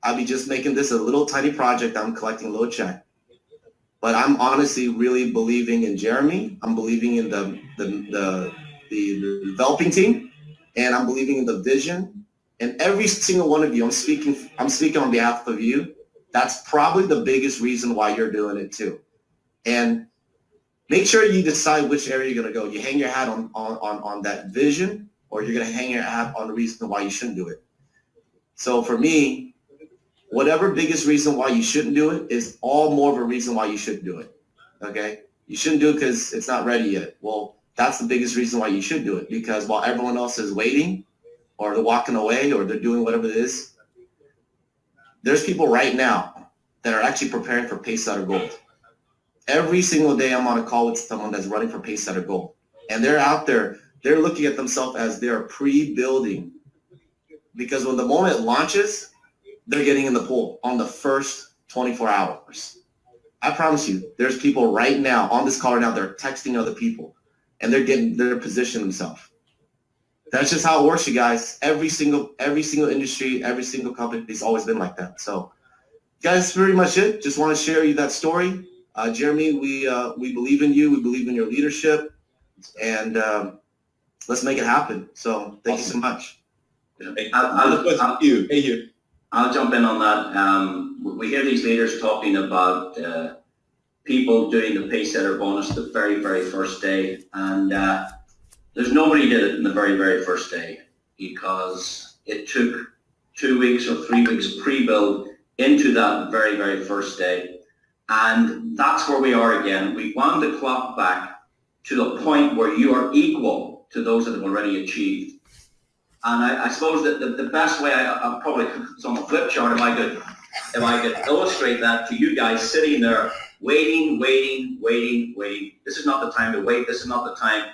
I'd be just making this a little tiny project. I'm collecting a little check. But I'm honestly really believing in Jeremy. I'm believing in the developing team, and I'm believing in the vision. And every single one of you, I'm speaking on behalf of you. That's probably the biggest reason why you're doing it too. And make sure you decide which area you're going to go. You hang your hat on that vision, or you're going to hang your hat on the reason why you shouldn't do it. So for me, whatever biggest reason why you shouldn't do it is all more of a reason why you should do it, okay? You shouldn't do it because it's not ready yet. Well, that's the biggest reason why you should do it, because while everyone else is waiting or they're walking away or they're doing whatever it is, There's people right now that are actually preparing for Pacesetter Gold. Every single day I'm on a call with someone that's running for Pacesetter Gold. And they're out there, they're looking at themselves as they're pre-building. Because when the moment launches, they're getting in the pool on the first 24 hours. I promise you, there's people right now on this call right now, they're texting other people and they're positioning themselves. That's just how it works, you guys. Every single industry, every single company has always been like that. So guys, that's pretty much it. Just want to share you that story. Jeremy, we believe in you. We believe in your leadership, and let's make it happen. So thank you so much. I'll jump in on that. We hear these leaders talking about people doing the Pacesetter bonus the very, very first day, and there's nobody did it in the very, very first day because it took 2 weeks or 3 weeks pre-build into that very, very first day. And that's where we are again. We want the clock back to the point where you are equal to those that have already achieved. And I suppose that the best way, I'll probably put this on a flip chart, if I could illustrate that to you guys sitting there waiting. This is not the time to wait. This is not the time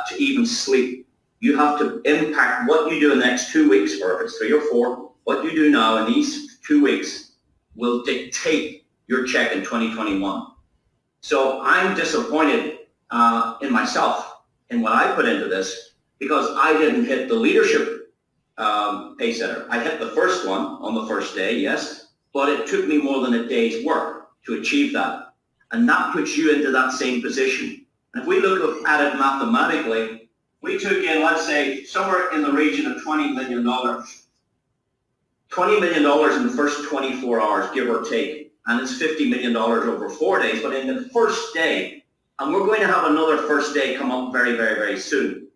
to even sleep. You have to impact what you do in the next 2 weeks, or if it's 3 or 4, what you do now in these 2 weeks will dictate your check in 2021. So I'm disappointed in myself, in what I put into this, because I didn't hit the leadership Pacesetter. I hit the first one on the first day, yes, but it took me more than a day's work to achieve that. And that puts you into that same position. And if we look at it mathematically, we took in, let's say, somewhere in the region of $20 million. $20 million in the first 24 hours, give or take. And it's $50 million over 4 days. But in the first day, and we're going to have another first day come up very, very, very soon.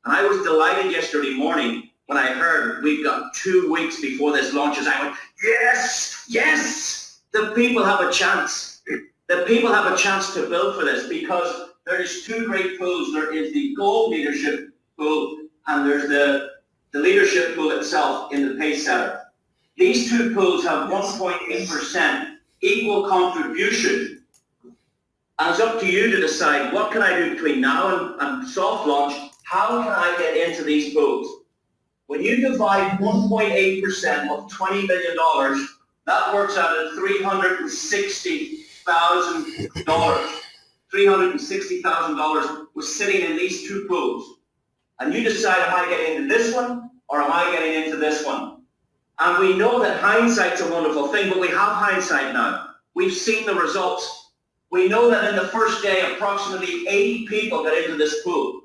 And I was delighted yesterday morning when I heard we've got 2 weeks before this launches. I went, yes, the people have a chance. The people have a chance to build for this because there is 2 great pools. There is the gold leadership pool and there's the leadership pool itself in the Pacesetter. These 2 pools have 1.8% equal contribution. And it's up to you to decide what can I do between now and soft launch. How can I get into these pools? When you divide 1.8% of $20 million, that works out at $360,000. $360,000 was sitting in these 2 pools. And you decide, am I getting into this one or am I getting into this one? And we know that hindsight's a wonderful thing, but we have hindsight now. We've seen the results. We know that in the first day, approximately 80 people got into this pool.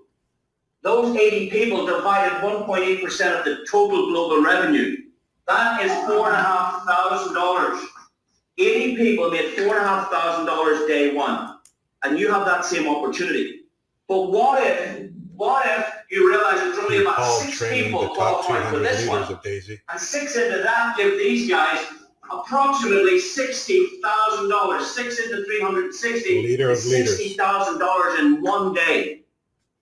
Those 80 people divided 1.8% of the total global revenue. That is $4,500. 80 people made $4,500 day one, and you have that same opportunity. But what if you realize there's only about 6 people qualified for this one, and 6 into that give these guys approximately $60,000. 6 into 360 is $60,000 in 1 day.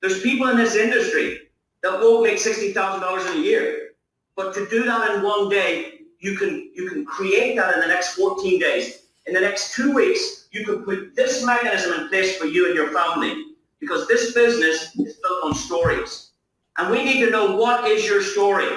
There's people in this industry that won't make $60,000 in a year, but to do that in 1 day, you can create that in the next 14 days. In the next 2 weeks, you can put this mechanism in place for you and your family, because this business is built on stories. And we need to know, what is your story?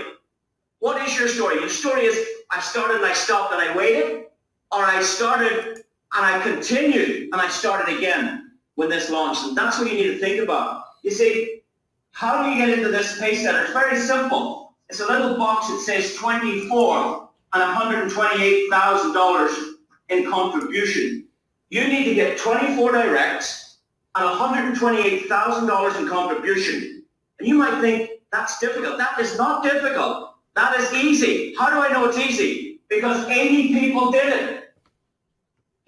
What is your story? Your story is, I started and I stopped and I waited, or I started and I continued and I started again when this launched. And that's what you need to think about. You see, how do you get into this Pacesetter? It's very simple. It's a little box that says 24 and $128,000 in contribution. You need to get 24 directs and $128,000 in contribution. And you might think, that's difficult. That is not difficult. That is easy. How do I know it's easy? Because 80 people did it.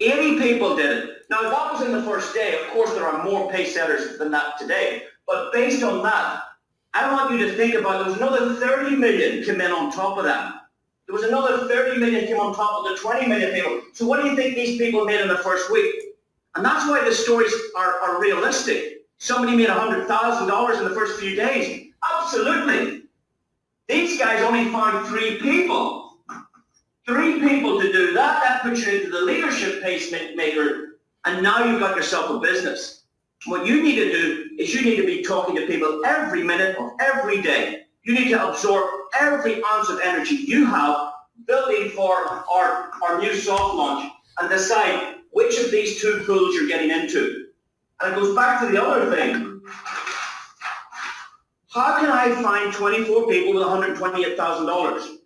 80 people did it. Now, that was in the first day. Of course, there are more Pacesetters than that today. But based on that, I want you to think about, there was another 30 million came in on top of that. There was another 30 million came on top of the 20 million people. So what do you think these people made in the first week? And that's why the stories are realistic. Somebody made $100,000 in the first few days. Absolutely. These guys only found 3 people. 3 people to do that. That puts you into the leadership pacemaker, and now you've got yourself a business. What you need to do is you need to be talking to people every minute of every day. You need to absorb every ounce of energy you have building for our new soft launch and decide which of these two pools you're getting into. And it goes back to the other thing. How can I find 24 people with $128,000?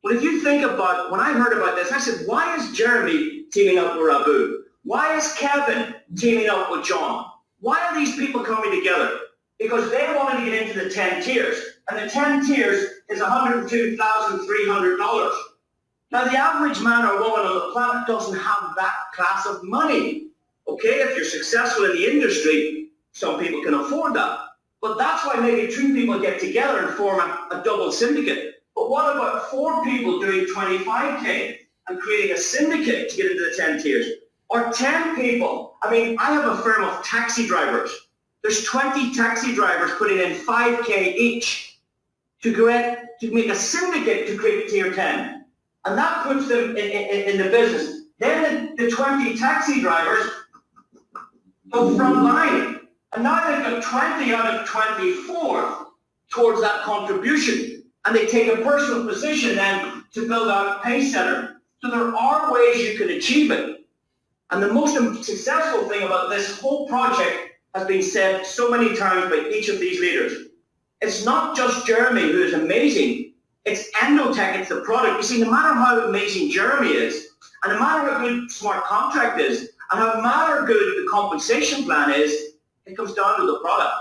Well, if you think about, when I heard about this, I said, why is Jeremy teaming up with Abu? Why is Kevin teaming up with John? Why are these people coming together? Because they wanted to get into the 10 tiers. And the 10 tiers is $102,300. Now, the average man or woman on the planet doesn't have that class of money. Okay, if you're successful in the industry, some people can afford that. But that's why maybe two people get together and form a double syndicate. But what about 4 people doing 25K and creating a syndicate to get into the 10 tiers? Or 10 people. I mean, I have a firm of taxi drivers. There's 20 taxi drivers putting in 5K each to make a syndicate to create tier 10. And that puts them in the business. Then the 20 taxi drivers go front line. And now they've got 20 out of 24 towards that contribution. And they take a personal position then to build out a pay center. So there are ways you can achieve it. And the most successful thing about this whole project has been said so many times by each of these leaders. It's not just Jeremy who is amazing. It's Endotech, it's the product. You see, no matter how amazing Jeremy is, and no matter how good smart contract is, and no matter good the compensation plan is, it comes down to the product.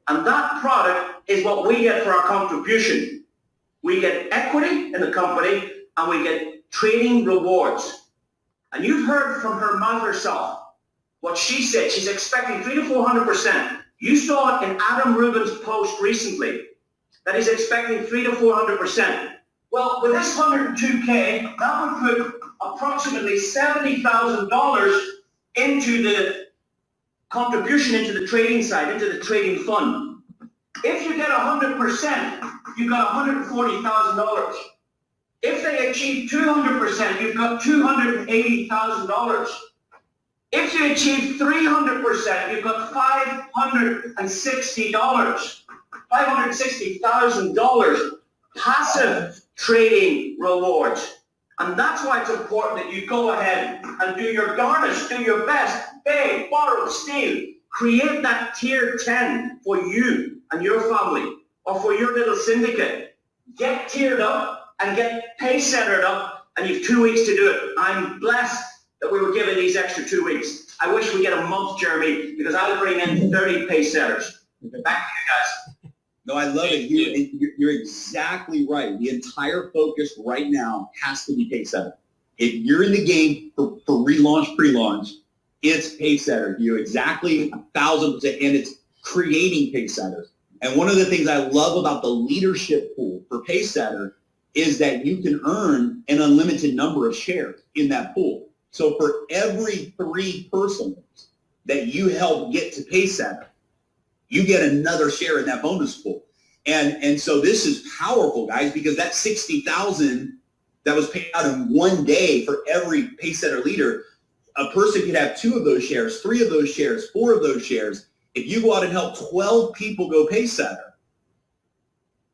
And that product is what we get for our contribution. We get equity in the company, and we get trading rewards. And you've heard from her mouth herself what she said. She's expecting 300 to 400%. You saw it in Adam Rubin's post recently that he's expecting 300 to 400%. Well, with this 102K, that would put approximately $70,000 into the contribution into the trading side, into the trading fund. If you get 100%, you've got $140,000. If they achieve 200%, you've got $280,000. If you achieve 300%, you've got $560,000 passive trading rewards. And that's why it's important that you go ahead and do your darnest, do your best, beg, borrow, steal, create that tier 10 for you and your family or for your little syndicate. Get tiered up and get pay centered up, and you've 2 weeks to do it. I'm blessed that we were given these extra 2 weeks. I wish we get a month, Jeremy, because I'll bring in 30 pay setters. Back to you guys. No, I love it. You're exactly right. The entire focus right now has to be pay setter. If you're in the game for relaunch, pre-launch, it's pay setter. You're exactly 1,000%, and it's creating pay setters. And one of the things I love about the leadership pool for pay setter is that you can earn an unlimited number of shares in that pool. So for every 3 persons that you help get to pay setter, you get another share in that bonus pool. And so this is powerful, guys, because that 60,000 that was paid out in one day for every pay setter leader, a person could have 2 of those shares, 3 of those shares, 4 of those shares. If you go out and help 12 people go pay setter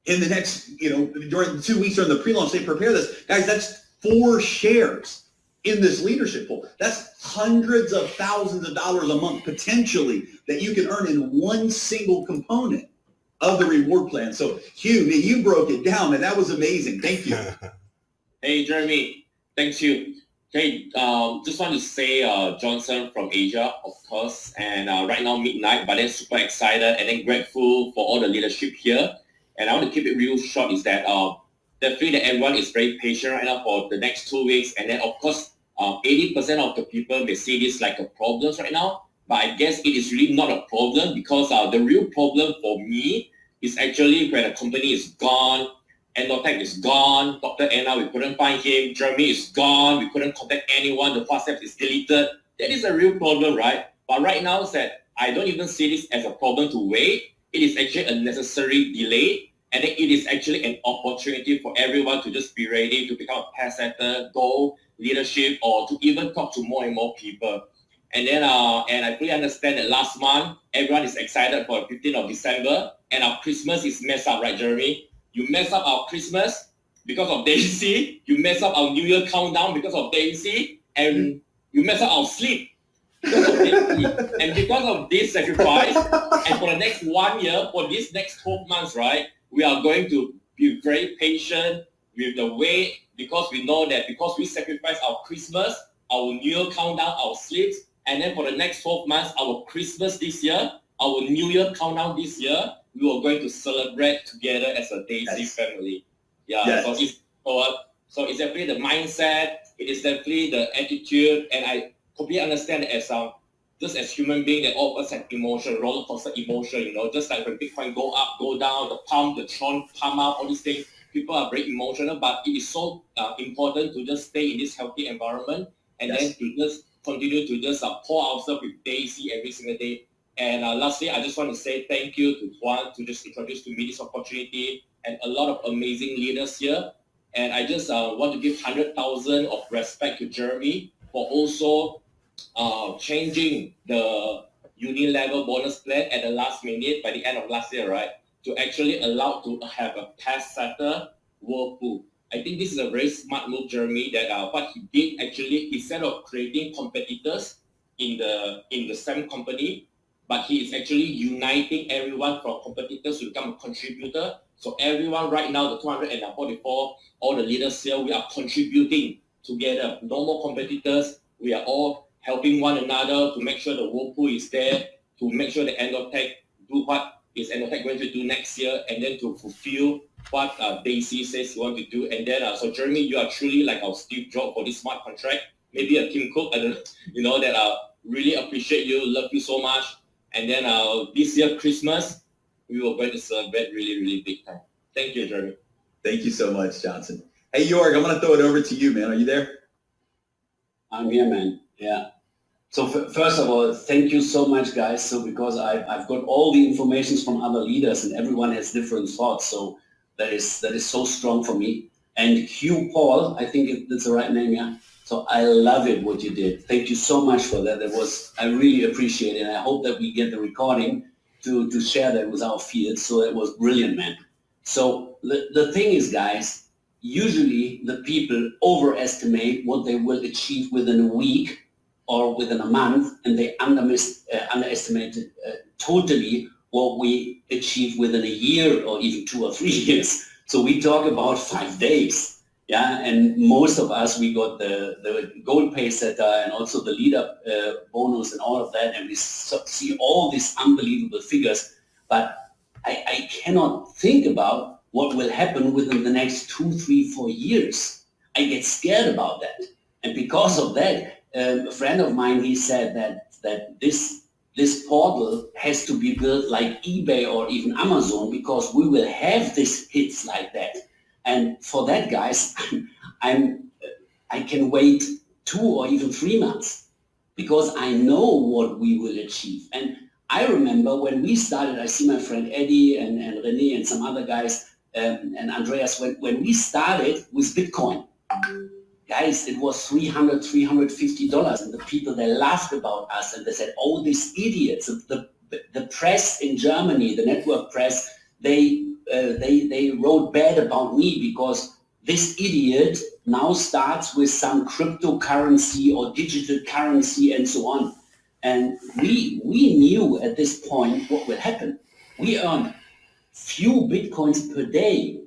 in the next, during the 2 weeks during the pre-launch, they prepare this, guys, that's 4 shares in this leadership pool. That's hundreds of thousands of dollars a month potentially that you can earn in one single component of the reward plan. So Hugh, man, you broke it down, and that was amazing. Thank you. Hey, Jeremy, thank you. Hey, just want to say Johnson from Asia, of course, and right now midnight, but then super excited and then grateful for all the leadership here. And I want to keep it real short is that definitely that everyone is very patient right now for the next 2 weeks. And then, of course, 80% of the people may see this like a problem right now, but I guess it is really not a problem because the real problem for me is actually when a company is gone, Endotech is gone, Dr. Anna, we couldn't find him, Jeremy is gone, we couldn't contact anyone, the WhatsApp is deleted. That is a real problem, right? But right now, I don't even see this as a problem to wait. It is actually a necessary delay. And then it is actually an opportunity for everyone to just be ready to become a pass setter, go leadership, or to even talk to more and more people. And then, and I fully understand that last month, everyone is excited for the 15th of December, and our Christmas is messed up, right, Jeremy? You mess up our Christmas because of D.AI.SY, you mess up our New Year countdown because of D.AI.SY, and you mess up our sleep because of D.AI.SY. And because of this sacrifice, and for the next 1 year, for these next 12 months, right, we are going to be very patient with the way, because we know that because we sacrifice our Christmas, our New Year countdown, our sleeps, and then for the next 12 months, our Christmas this year, our New Year countdown this year, we are going to celebrate together as a D.AI.SY family. Yeah, yes. So it's definitely the mindset, it is definitely the attitude, and I completely understand as just as human beings that all of us have emotion, roller coaster emotion, you know, just like when Bitcoin go up, go down, the pump, the Tron pump up, all these things, people are very emotional, but it is so important to just stay in this healthy environment and then to just continue to just pour ourselves with D.AI.SY every single day. And lastly, I just want to say thank you to Tuan to just introduce to me this opportunity and a lot of amazing leaders here. And I just want to give 100,000 of respect to Jeremy for also changing the uni-level bonus plan at the last minute by the end of last year, right? To actually allow to have a pass setter whirlpool. I think this is a very smart move, Jeremy, that what he did actually, instead of creating competitors in the same company, but he is actually uniting everyone from competitors to become a contributor. So everyone right now, the 244, all the leaders here, we are contributing together. No more competitors. We are all helping one another to make sure the whirlpool is there, to make sure the Endotech do what is Endotech going to do next year, and then to fulfill what D.AI.SY says he want to do. And then, so Jeremy, you are truly like our Steve Jobs for this smart contract. Maybe a Tim Cook, I don't know, you know, that really appreciate you, love you so much. And then this year, Christmas, we were going to celebrate really, really big time. Thank you, Jeremy. Thank you so much, Johnson. Hey, Jorg, I'm going to throw it over to you, man. Are you there? I'm here, man. Yeah. So first of all, thank you so much, guys. So because I've got all the information from other leaders and everyone has different thoughts. So that is so strong for me. And Hugh Paul, I think that's the right name, yeah. So I love it what you did. Thank you so much for that. I really appreciate it. And I hope that we get the recording to share that with our field. So it was brilliant, man. So the thing is, guys, usually the people overestimate what they will achieve within a week or within a month, and they underestimate totally what we achieve within a year or even 2 or 3 years. So we talk about 5 days. Yeah, and most of us, we got the gold pay setter and also the leader bonus and all of that, and we see all these unbelievable figures, but I cannot think about what will happen within the next 2, 3, 4 years. I get scared about that. And because of that, a friend of mine, he said that this portal has to be built like eBay or even Amazon, because we will have these hits like that. And for that, guys, I can wait 2 or even 3 months because I know what we will achieve. And I remember when we started, I see my friend Eddie and René and some other guys and Andreas, when we started with Bitcoin, guys, it was $300, $350, and the people, they laughed about us and they said, oh, these idiots. The press in Germany, the network press, they wrote bad about me because this idiot now starts with some cryptocurrency or digital currency and so on. And we knew at this point what will happen. We earned few Bitcoins per day,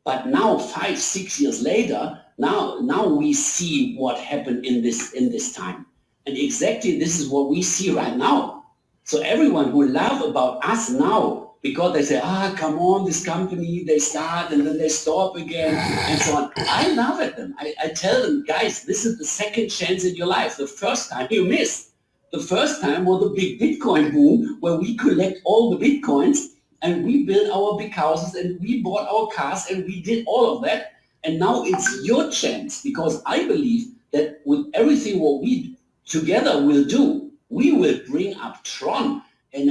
but now 5, 6 years later, now we see what happened in this time. And exactly this is what we see right now. So everyone who laugh about us now, because they say, come on, this company, they start and then they stop again and so on. I laugh at them. I tell them, guys, this is the second chance in your life. The first time you missed. The first time was the big Bitcoin boom where we collect all the Bitcoins and we built our big houses and we bought our cars and we did all of that. And now it's your chance, because I believe that with everything what we together will do, we will bring up Tron in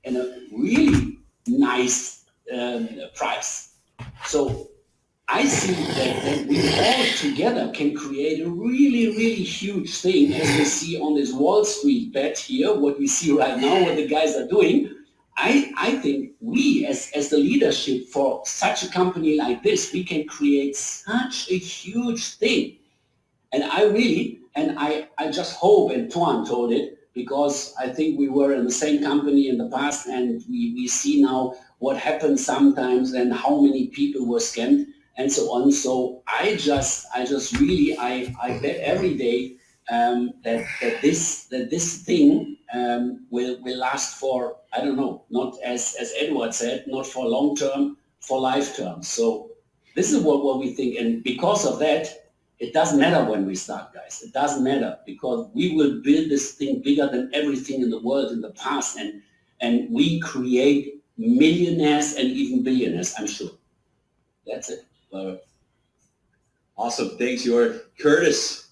a really nice price. So I see that we all together can create a really, really huge thing, as we see on this Wall Street bet here, what we see right now, what the guys are doing. I think we, as the leadership for such a company like this, we can create such a huge thing. And I just hope, and Tuan told it, because I think we were in the same company in the past, and we see now what happens sometimes and how many people were scammed and so on. So I just really bet every day that this thing will last for, I don't know, not as Edward said, not for long term, for life term. So this is what we think, and because of that, it doesn't matter when we start, guys. It doesn't matter, because we will build this thing bigger than everything in the world in the past, and we create millionaires and even billionaires, I'm sure. That's it. Awesome. Thanks, Jori. Curtis.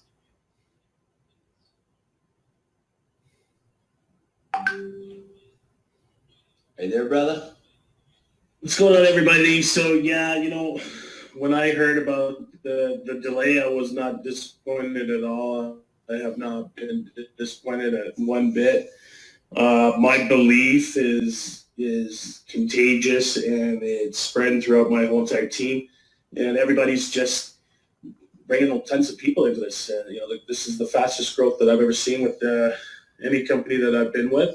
Hey there, brother. What's going on, everybody? So yeah, you know, when I heard about the delay, I was not disappointed at all. I have not been disappointed at one bit. My belief is contagious, and it's spreading throughout my whole entire team, and everybody's just bringing tons of people into this. You know, this is the fastest growth that I've ever seen with any company that I've been with.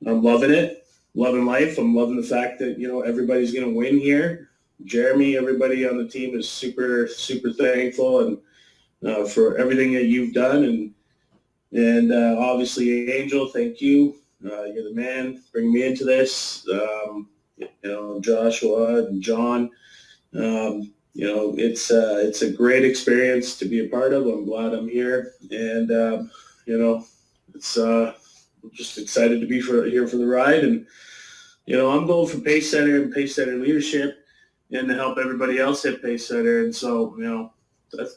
I'm loving it, loving life. I'm loving the fact that, you know, everybody's going to win here. Jeremy, everybody on the team is super, super thankful and for everything that you've done. And obviously, Angel, thank you. You're the man. Bring me into this. You know, Joshua and John. You know, it's a great experience to be a part of. I'm glad I'm here, and you know, it's I'm just excited to be here for the ride. And you know, I'm going for Pace Center and Pace Center leadership, and to help everybody else hit Pace Center. And so, you know,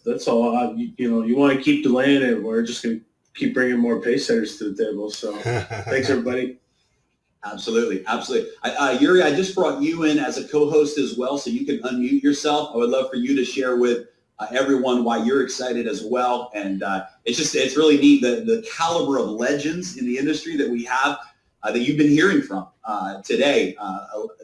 that's all. You know, you want to keep delaying it. We're just going to keep bringing more Pace Centers to the table. So, thanks everybody. Absolutely, absolutely. Jori, I just brought you in as a co-host as well, so you can unmute yourself. I would love for you to share with everyone why you're excited as well. And it's really neat, the caliber of legends in the industry that we have that you've been hearing from today.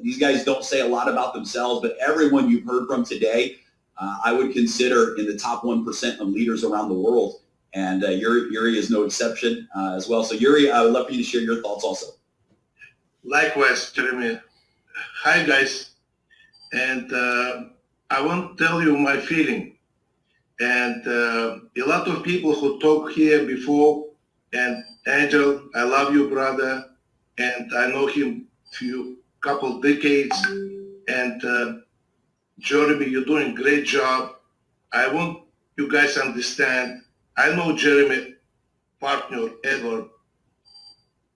These guys don't say a lot about themselves, but everyone you've heard from today, I would consider in the top 1% of leaders around the world. And Jori is no exception as well. So Jori, I would love for you to share your thoughts also. Likewise, Jeremy. Hi, guys. And I want to tell you my feeling. And a lot of people who talked here before, and Angel, I love you, brother. And I know him couple decades. And Jeremy, you're doing a great job. I want you guys to understand, I know Jeremy, partner, Edward,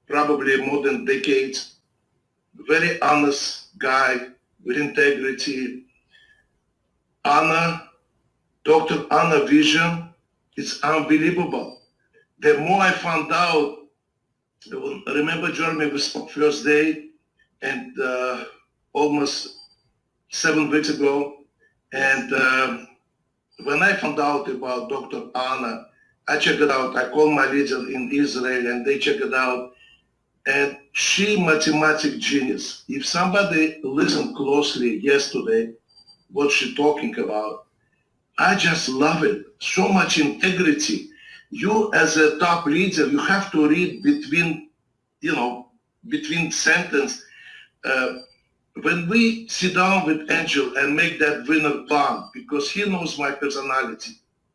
probably more than decades. Very honest guy with integrity. Anna, Dr. Anna vision is unbelievable. The more I found out, I remember Jeremy, we spoke first day and almost 7 weeks ago. And when I found out about Dr. Anna, I checked it out. I called my leader in Israel and they checked it out. And she mathematic genius. If somebody listened closely yesterday, what she talking about, I just love it. So much integrity. You as a top leader, you have to read between, you know, between sentence. When we sit down with Angel and make that winner plan, because he knows my personality.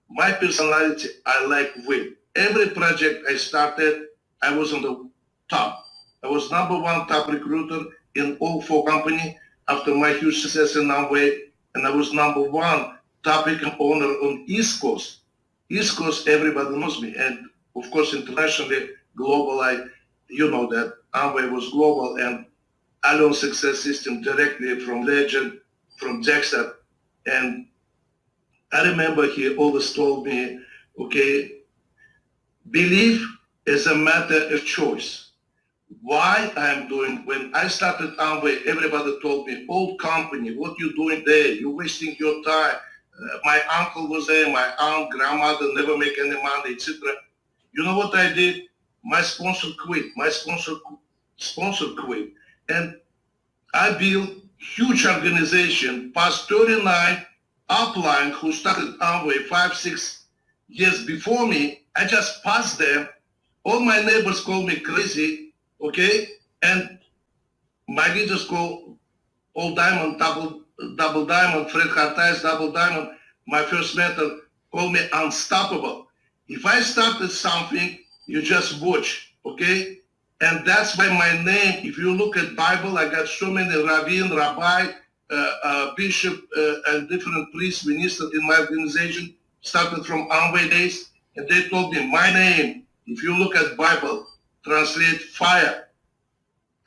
My personality, I like win. Every project I started, I was on the top. I was #1 top recruiter in all 4 companies after my huge success in Amway, and I was #1 top account owner on East Coast. East Coast, everybody knows me, and of course internationally, global. You know that Amway was global, and I learned success system directly from Legend, from Dexter, and I remember he always told me, okay, belief is a matter of choice. why I'm doing. When I started Amway, everybody told me, old company, what you doing there? You're wasting your time. My uncle was there, my aunt, grandmother never make any money, etc. You know what I did? My sponsor quit. My sponsor quit. And I built huge organization, past 39 upline who started Amway 5-6 years before me. I just passed them. All my neighbors call me crazy, okay? And my leaders call all diamond, double diamond, Fred Hartais, double diamond. My first mentor called me unstoppable. If I started something, you just watch, okay? And that's why my name, if you look at Bible, I got so many rabbin, rabbi, bishop, and different priests, ministers in my organization, started from Amway days, and they told me my name, if you look at Bible, translate fire.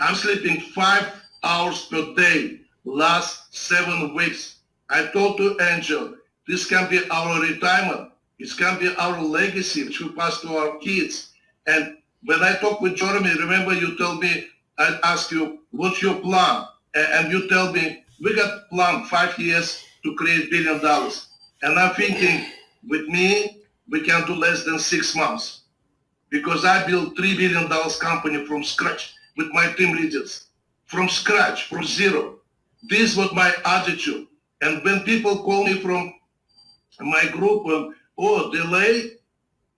I'm sleeping 5 hours per day, last 7 weeks. I told to Angel, this can be our retirement. It can be our legacy, which we pass to our kids. And when I talk with Jeremy, remember you told me, I asked you, what's your plan? And you tell me, we got plan 5 years to create $1 billion. And I'm thinking, with me, we can do less than 6 months. Because I built $3 billion company from scratch with my team leaders. From scratch, from zero. This was my attitude. And when people call me from my group, oh, delay,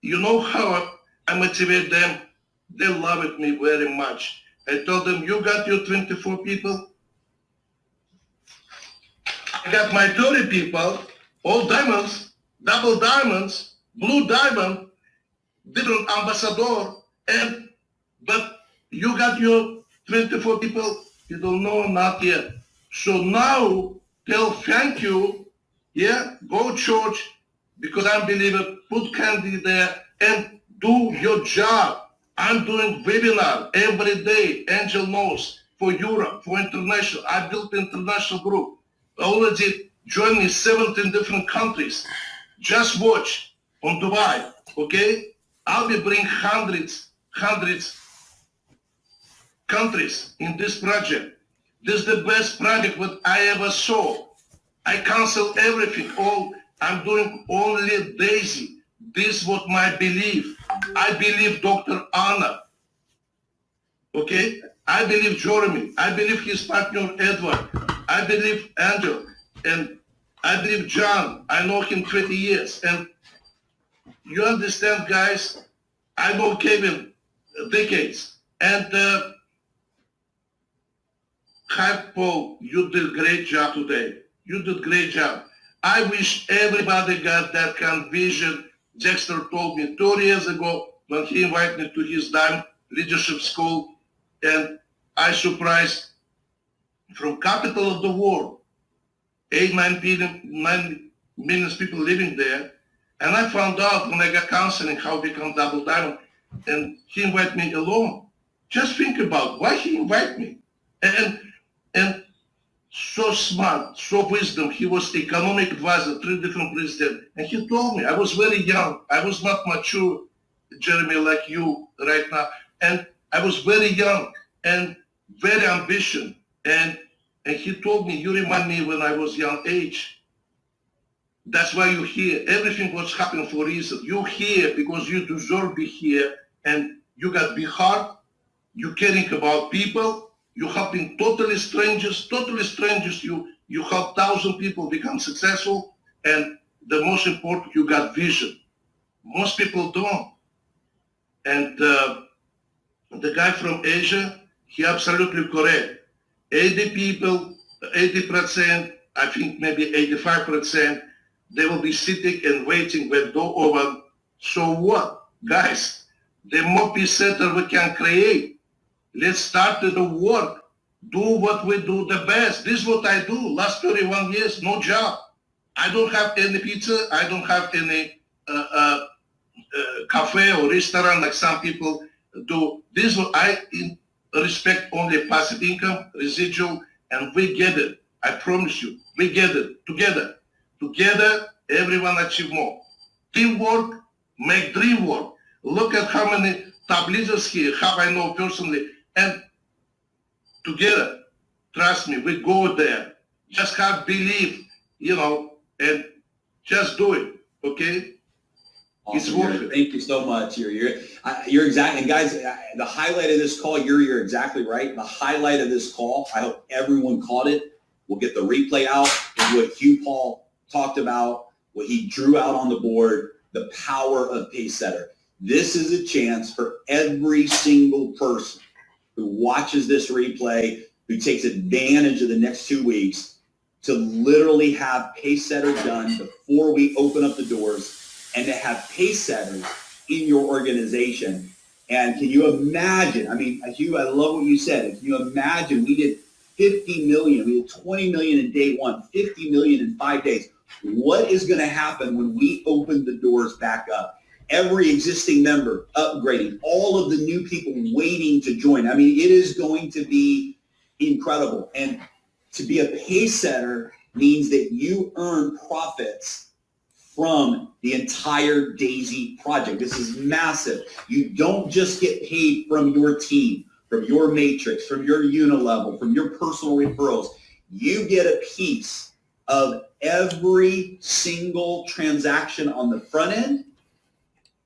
you know how I motivate them? They love it me very much. I told them, you got your 24 people? I got my 30 people, all diamonds, double diamonds, blue diamond, different ambassador, but you got your 24 people, you don't know, not yet. So now, tell thank you, yeah, go church, because I'm believer, put candy there, and do your job. I'm doing webinar every day, Angel knows, for Europe, for international. I built international group. I already joined me 17 different countries. Just watch on Dubai, okay? I'll be bring hundreds countries in this project. This is the best project what I ever saw. I cancel everything. All I'm doing only Daisy. This is what my belief. I believe Dr. Anna. Okay? I believe Jeremy. I believe his partner Edward. I believe Angel. And I believe John. I know him 20 years. And you understand, guys? I know Kevin decades. And Hi, Paul, you did a great job today. You did a great job. I wish everybody got that kind of vision. Dexter told me 2 years ago when he invited me to his leadership school, and I surprised from capital of the world, 9 million people living there, and I found out when I got counseling how to become double diamond, and he invited me alone. Just think about why he invited me. And so smart, so wisdom. He was economic advisor, 3 different presidents. And he told me, I was very young. I was not mature, Jeremy, like you right now. And I was very young and very ambitious. And he told me, you remind me when I was young age. That's why you're here. Everything was happening for a reason. You're here because you deserve to be here. And you got big heart. You're caring about people. You're helping totally strangers. You help 1,000 people become successful. And the most important, you got vision. Most people don't. And the guy from Asia, he absolutely correct. 80 people, 80%, I think maybe 85%, they will be sitting and waiting when door open. So what? Guys, the more peace center we can create. Let's start the work. Do what we do the best. This is what I do. Last 31 years, no job. I don't have any pizza. I don't have any cafe or restaurant like some people do. This is what I respect only passive income, residual, and we get it. I promise you, we get it together. Together, everyone achieve more. Teamwork, make dream work. Look at how many top leaders here, how I know personally, And together, trust me, we go there. Just have belief, and just do it, okay? It's Awesome, worth it. Thank you so much. You're exactly, and guys, the highlight of this call, you're exactly right. The highlight of this call, I hope everyone caught it. We'll get the replay out, is what Hugh Paul talked about, what he drew out on the board, the power of Pacesetter. This is a chance for every single person who watches this replay, who takes advantage of the next 2 weeks, to literally have Pacesetter done before we open up the doors, and to have Pacesetters in your organization. And can you imagine, I mean, Hugh, I love what you said. Can you imagine we did 50 million, we did 20 million in day one, 50 million in 5 days. What is going to happen when we open the doors back up? Every existing member upgrading, all of the new people waiting to join. I mean, it is going to be incredible. And to be a Pacesetter means that you earn profits from the entire DAISY project. This is massive. You don't just get paid from your team, from your matrix, from your unilevel, from your personal referrals. You get a piece of every single transaction on the front end,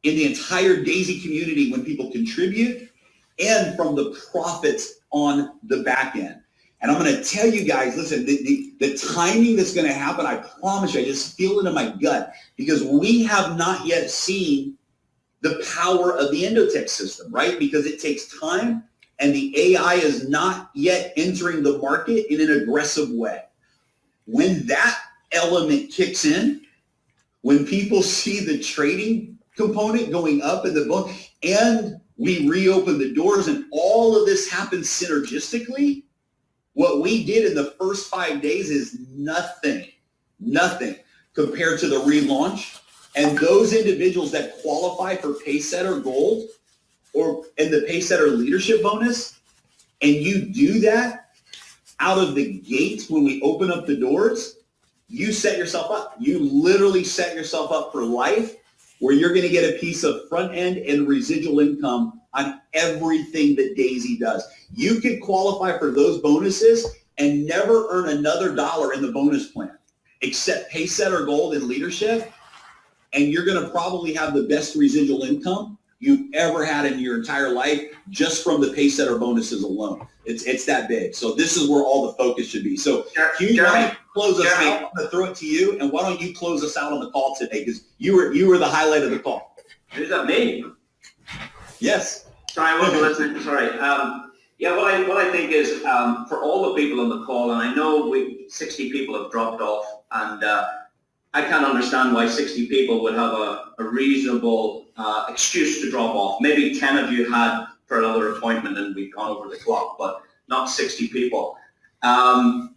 in the entire DAISY community when people contribute, and from the profits on the back end. And I'm going to tell you guys, listen, the timing that's going to happen, I promise you, I just feel it in my gut, because we have not yet seen the power of the Endotech system, right? Because it takes time, and the AI is not yet entering the market in an aggressive way. When that element kicks in, when people see the trading component going up in the book, and we reopen the doors, and all of this happens synergistically, what we did in the first 5 days is nothing compared to the relaunch. And those individuals that qualify for Pacesetter Gold and the Pacesetter Leadership Bonus, and you do that out of the gate when we open up the doors, you set yourself up. You literally set yourself up for life, where you're going to get a piece of front end and residual income on everything that DAISY does. You could qualify for those bonuses and never earn another dollar in the bonus plan, except Pacesetter Gold and Leadership, and you're going to probably have the best residual income you've ever had in your entire life just from the Pacesetter bonuses alone. It's that big. So this is where all the focus should be. So Hugh, why don't you close us out? I'm going to throw it to you, and why don't you close us out on the call today, because you were the highlight of the call. Is that me? Yes. Sorry, I wasn't listening. Sorry. Yeah, what I think is for all the people on the call, and I know 60 people have dropped off, and I can't understand why 60 people would have a reasonable excuse to drop off. Maybe 10 of you had for another appointment and we've gone over the clock, but not 60 people. How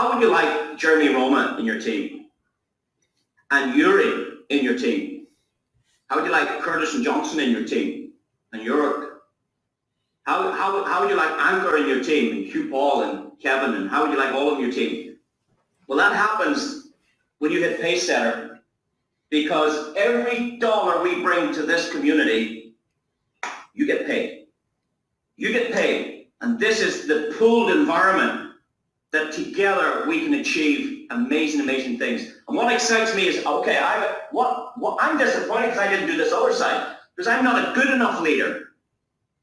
would you like Jeremy Roma in your team? And Yuri in your team? How would you like Curtis and Johnson in your team? And Jurek? How would you like Anchor in your team? And Hugh Paul and Kevin? And how would you like all of your team? Well, that happens when you hit Pacesetter, because every dollar we bring to this community, you get paid. You get paid. And this is the pooled environment that together we can achieve amazing, amazing things. And what excites me is, okay, I'm disappointed because I didn't do this other side, because I'm not a good enough leader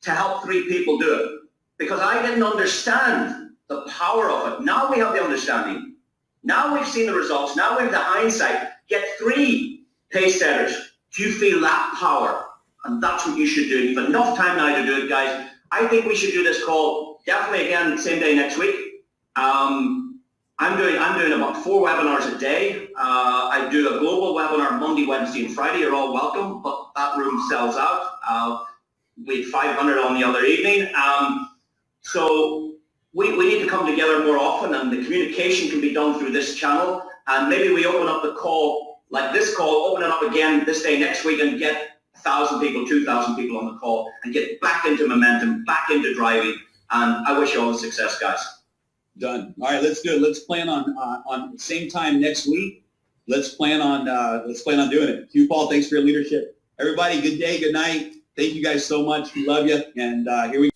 to help 3 people do it, because I didn't understand the power of it. Now we have the understanding. Now we've seen the results. Now we have the hindsight. Get 3 Pacesetters. Do you feel that power? And that's what you should do. You've enough time now to do it, guys. I think we should do this call definitely again same day next week. I'm doing about 4 webinars a day. I do a global webinar Monday, Wednesday, and Friday. You're all welcome, but that room sells out. We had 500 on the other evening. So we need to come together more often, and the communication can be done through this channel. And maybe we open up the call, like this call, open it up again this day next week, and get 1,000 people, 2,000 people on the call, and get back into momentum, back into driving. And I wish you all the success, guys. Done. All right, let's do it. Let's plan on same time next week. Let's plan on doing it. Hugh Paul, thanks for your leadership. Everybody, good day, good night. Thank you guys so much. We love you. And here we go.